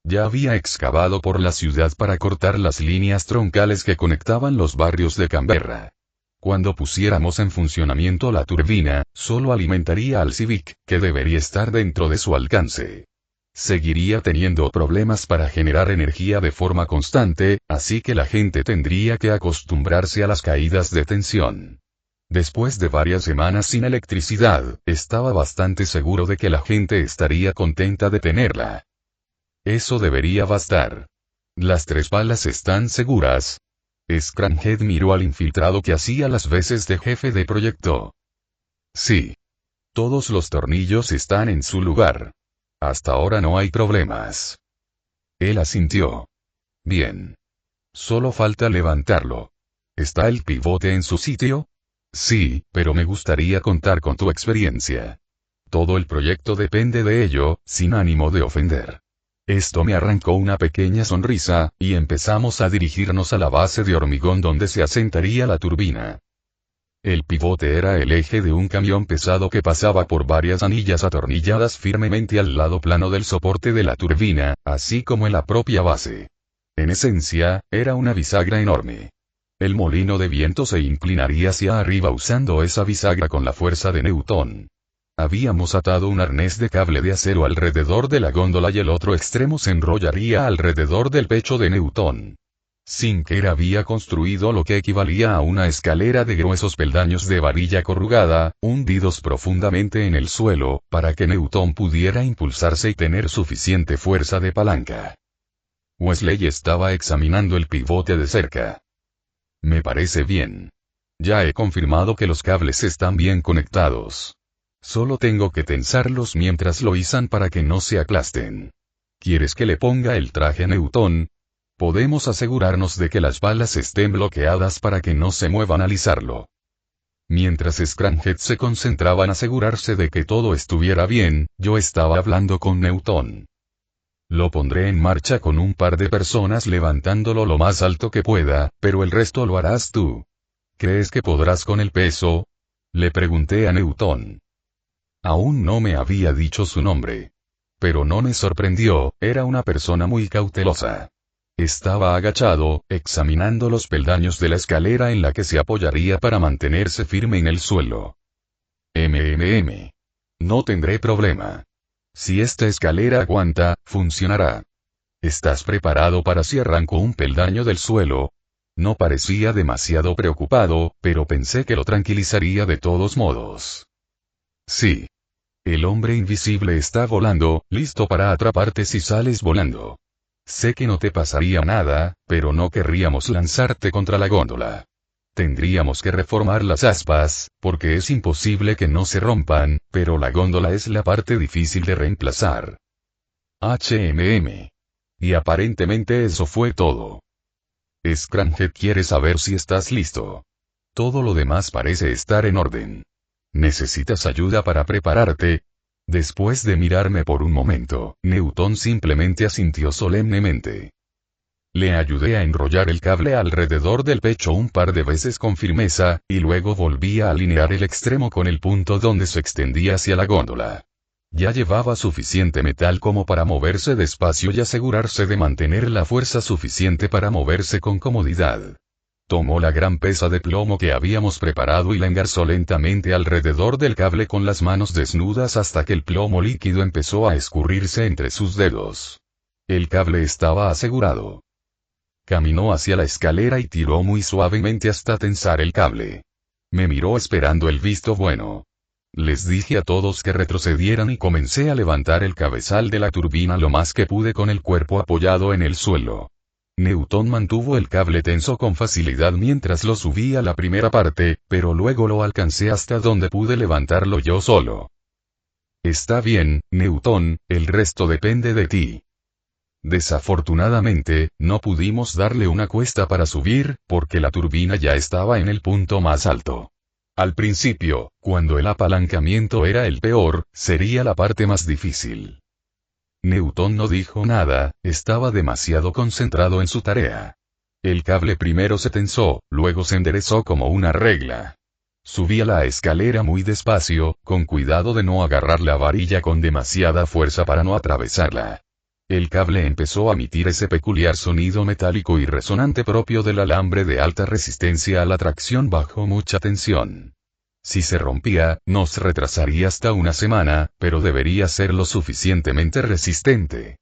Ya había excavado por la ciudad para cortar las líneas troncales que conectaban los barrios de Canberra. Cuando pusiéramos en funcionamiento la turbina, solo alimentaría al Civic, que debería estar dentro de su alcance. Seguiría teniendo problemas para generar energía de forma constante, así que la gente tendría que acostumbrarse a las caídas de tensión. Después de varias semanas sin electricidad, estaba bastante seguro de que la gente estaría contenta de tenerla. Eso debería bastar. ¿Las 3 balas están seguras? Scramjet miró al infiltrado que hacía las veces de jefe de proyecto. Sí. Todos los tornillos están en su lugar. Hasta ahora no hay problemas. Él asintió. Bien. Solo falta levantarlo. ¿Está el pivote en su sitio? Sí, pero me gustaría contar con tu experiencia. Todo el proyecto depende de ello, sin ánimo de ofender. Esto me arrancó una pequeña sonrisa, y empezamos a dirigirnos a la base de hormigón donde se asentaría la turbina. El pivote era el eje de un camión pesado que pasaba por varias anillas atornilladas firmemente al lado plano del soporte de la turbina, así como en la propia base. En esencia, era una bisagra enorme. El molino de viento se inclinaría hacia arriba usando esa bisagra con la fuerza de Newton. Habíamos atado un arnés de cable de acero alrededor de la góndola y el otro extremo se enrollaría alrededor del pecho de Newton. Sinclair había construido lo que equivalía a una escalera de gruesos peldaños de varilla corrugada, hundidos profundamente en el suelo, para que Newton pudiera impulsarse y tener suficiente fuerza de palanca. Wesley estaba examinando el pivote de cerca. Me parece bien. Ya he confirmado que los cables están bien conectados. Solo tengo que tensarlos mientras lo izan para que no se aplasten. ¿Quieres que le ponga el traje a Newton? Podemos asegurarnos de que las balas estén bloqueadas para que no se muevan al izarlo. Mientras Scramjet se concentraba en asegurarse de que todo estuviera bien, yo estaba hablando con Newton. Lo pondré en marcha con un par de personas levantándolo lo más alto que pueda, pero el resto lo harás tú. ¿Crees que podrás con el peso? Le pregunté a Newton. Aún no me había dicho su nombre. Pero no me sorprendió, era una persona muy cautelosa. Estaba agachado, examinando los peldaños de la escalera en la que se apoyaría para mantenerse firme en el suelo. No tendré problema. Si esta escalera aguanta, funcionará. ¿Estás preparado para si arranco un peldaño del suelo? No parecía demasiado preocupado, pero pensé que lo tranquilizaría de todos modos. Sí. El hombre invisible está volando, listo para atraparte si sales volando. Sé que no te pasaría nada, pero no querríamos lanzarte contra la góndola. Tendríamos que reformar las aspas, porque es imposible que no se rompan, pero la góndola es la parte difícil de reemplazar. Y aparentemente eso fue todo. Scramjet quiere saber si estás listo. Todo lo demás parece estar en orden. ¿Necesitas ayuda para prepararte? Después de mirarme por un momento, Newton simplemente asintió solemnemente. Le ayudé a enrollar el cable alrededor del pecho un par de veces con firmeza, y luego volví a alinear el extremo con el punto donde se extendía hacia la góndola. Ya llevaba suficiente metal como para moverse despacio y asegurarse de mantener la fuerza suficiente para moverse con comodidad. Tomó la gran pesa de plomo que habíamos preparado y la engarzó lentamente alrededor del cable con las manos desnudas hasta que el plomo líquido empezó a escurrirse entre sus dedos. El cable estaba asegurado. Caminó hacia la escalera y tiró muy suavemente hasta tensar el cable. Me miró esperando el visto bueno. Les dije a todos que retrocedieran y comencé a levantar el cabezal de la turbina lo más que pude con el cuerpo apoyado en el suelo. Newton mantuvo el cable tenso con facilidad mientras lo subía a la primera parte, pero luego lo alcancé hasta donde pude levantarlo yo solo. Está bien, Newton, el resto depende de ti. Desafortunadamente, no pudimos darle una cuesta para subir, porque la turbina ya estaba en el punto más alto. Al principio, cuando el apalancamiento era el peor, sería la parte más difícil. Newton no dijo nada, estaba demasiado concentrado en su tarea. El cable primero se tensó, luego se enderezó como una regla. Subía la escalera muy despacio, con cuidado de no agarrar la varilla con demasiada fuerza para no atravesarla. El cable empezó a emitir ese peculiar sonido metálico y resonante propio del alambre de alta resistencia a la tracción bajo mucha tensión. Si se rompía, nos retrasaría hasta una semana, pero debería ser lo suficientemente resistente.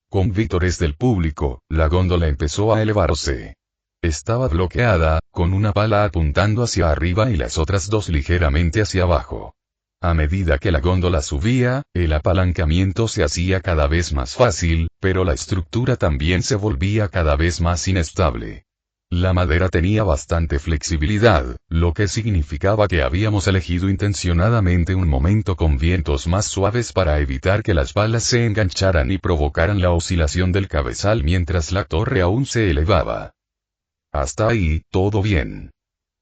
Con vítores del público, la góndola empezó a elevarse. Estaba bloqueada, con una pala apuntando hacia arriba y las otras dos ligeramente hacia abajo. A medida que la góndola subía, el apalancamiento se hacía cada vez más fácil, pero la estructura también se volvía cada vez más inestable. La madera tenía bastante flexibilidad, lo que significaba que habíamos elegido intencionadamente un momento con vientos más suaves para evitar que las palas se engancharan y provocaran la oscilación del cabezal mientras la torre aún se elevaba. Hasta ahí, todo bien.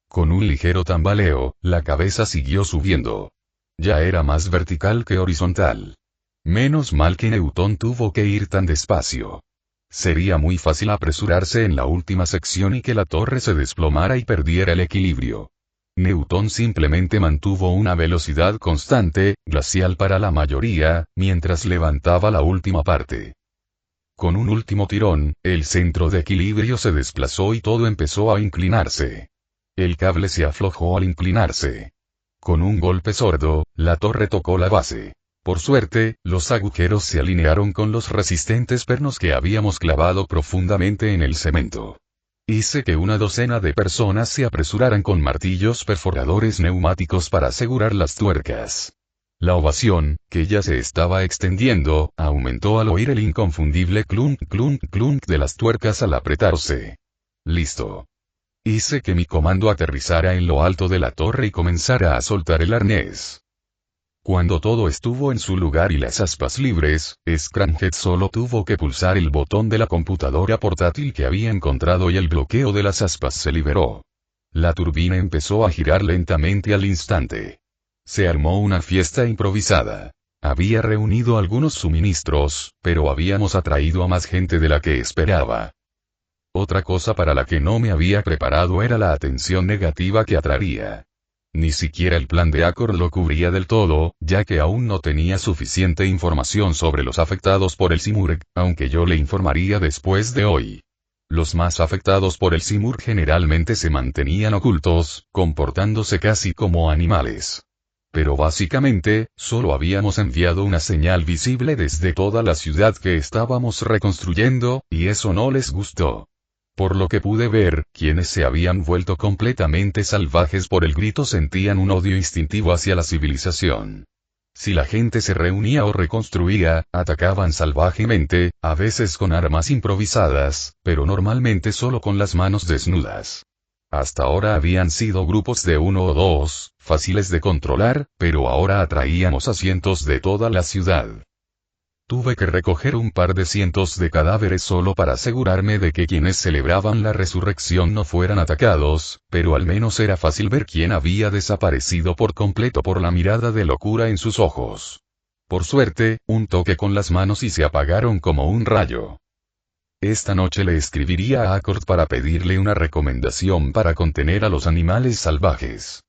Con un ligero tambaleo, la cabeza siguió subiendo. Ya era más vertical que horizontal. Menos mal que Newton tuvo que ir tan despacio. Sería muy fácil apresurarse en la última sección y que la torre se desplomara y perdiera el equilibrio. Newton simplemente mantuvo una velocidad constante, glacial para la mayoría, mientras levantaba la última parte. Con un último tirón, el centro de equilibrio se desplazó y todo empezó a inclinarse. El cable se aflojó al inclinarse. Con un golpe sordo, la torre tocó la base. Por suerte, los agujeros se alinearon con los resistentes pernos que habíamos clavado profundamente en el cemento. Hice que una docena de personas se apresuraran con martillos perforadores neumáticos para asegurar las tuercas. La ovación, que ya se estaba extendiendo, aumentó al oír el inconfundible clunk clunk clunk de las tuercas al apretarse. Listo. Hice que mi comando aterrizara en lo alto de la torre y comenzara a soltar el arnés. Cuando todo estuvo en su lugar y las aspas libres, Scramjet solo tuvo que pulsar el botón de la computadora portátil que había encontrado y el bloqueo de las aspas se liberó. La turbina empezó a girar lentamente al instante. Se armó una fiesta improvisada. Había reunido algunos suministros, pero habíamos atraído a más gente de la que esperaba. Otra cosa para la que no me había preparado era la atención negativa que atraería. Ni siquiera el plan de Accord lo cubría del todo, ya que aún no tenía suficiente información sobre los afectados por el Simurgh, aunque yo le informaría después de hoy. Los más afectados por el Simurgh generalmente se mantenían ocultos, comportándose casi como animales. Pero básicamente, solo habíamos enviado una señal visible desde toda la ciudad que estábamos reconstruyendo, y eso no les gustó. Por lo que pude ver, quienes se habían vuelto completamente salvajes por el grito sentían un odio instintivo hacia la civilización. Si la gente se reunía o reconstruía, atacaban salvajemente, a veces con armas improvisadas, pero normalmente solo con las manos desnudas. Hasta ahora habían sido grupos de 1 o 2, fáciles de controlar, pero ahora atraíamos a cientos de toda la ciudad. Tuve que recoger un par de cientos de cadáveres solo para asegurarme de que quienes celebraban la resurrección no fueran atacados, pero al menos era fácil ver quién había desaparecido por completo por la mirada de locura en sus ojos. Por suerte, un toque con las manos y se apagaron como un rayo. Esta noche le escribiría a Accord para pedirle una recomendación para contener a los animales salvajes.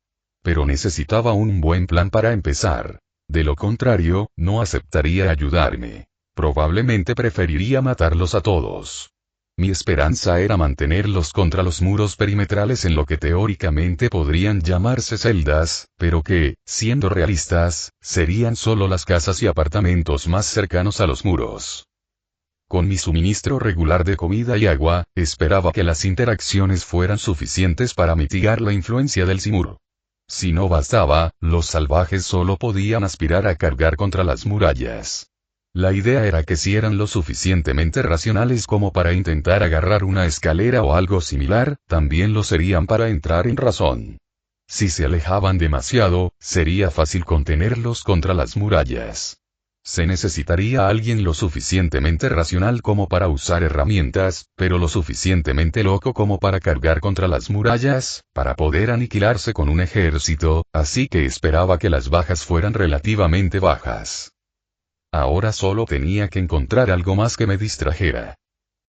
Pero necesitaba un buen plan para empezar. De lo contrario, no aceptaría ayudarme. Probablemente preferiría matarlos a todos. Mi esperanza era mantenerlos contra los muros perimetrales en lo que teóricamente podrían llamarse celdas, pero que, siendo realistas, serían solo las casas y apartamentos más cercanos a los muros. Con mi suministro regular de comida y agua, esperaba que las interacciones fueran suficientes para mitigar la influencia del Simurgh. Si no bastaba, los salvajes solo podían aspirar a cargar contra las murallas. La idea era que si eran lo suficientemente racionales como para intentar agarrar una escalera o algo similar, también lo serían para entrar en razón. Si se alejaban demasiado, sería fácil contenerlos contra las murallas. Se necesitaría alguien lo suficientemente racional como para usar herramientas, pero lo suficientemente loco como para cargar contra las murallas, para poder aniquilarse con un ejército, así que esperaba que las bajas fueran relativamente bajas. Ahora solo tenía que encontrar algo más que me distrajera.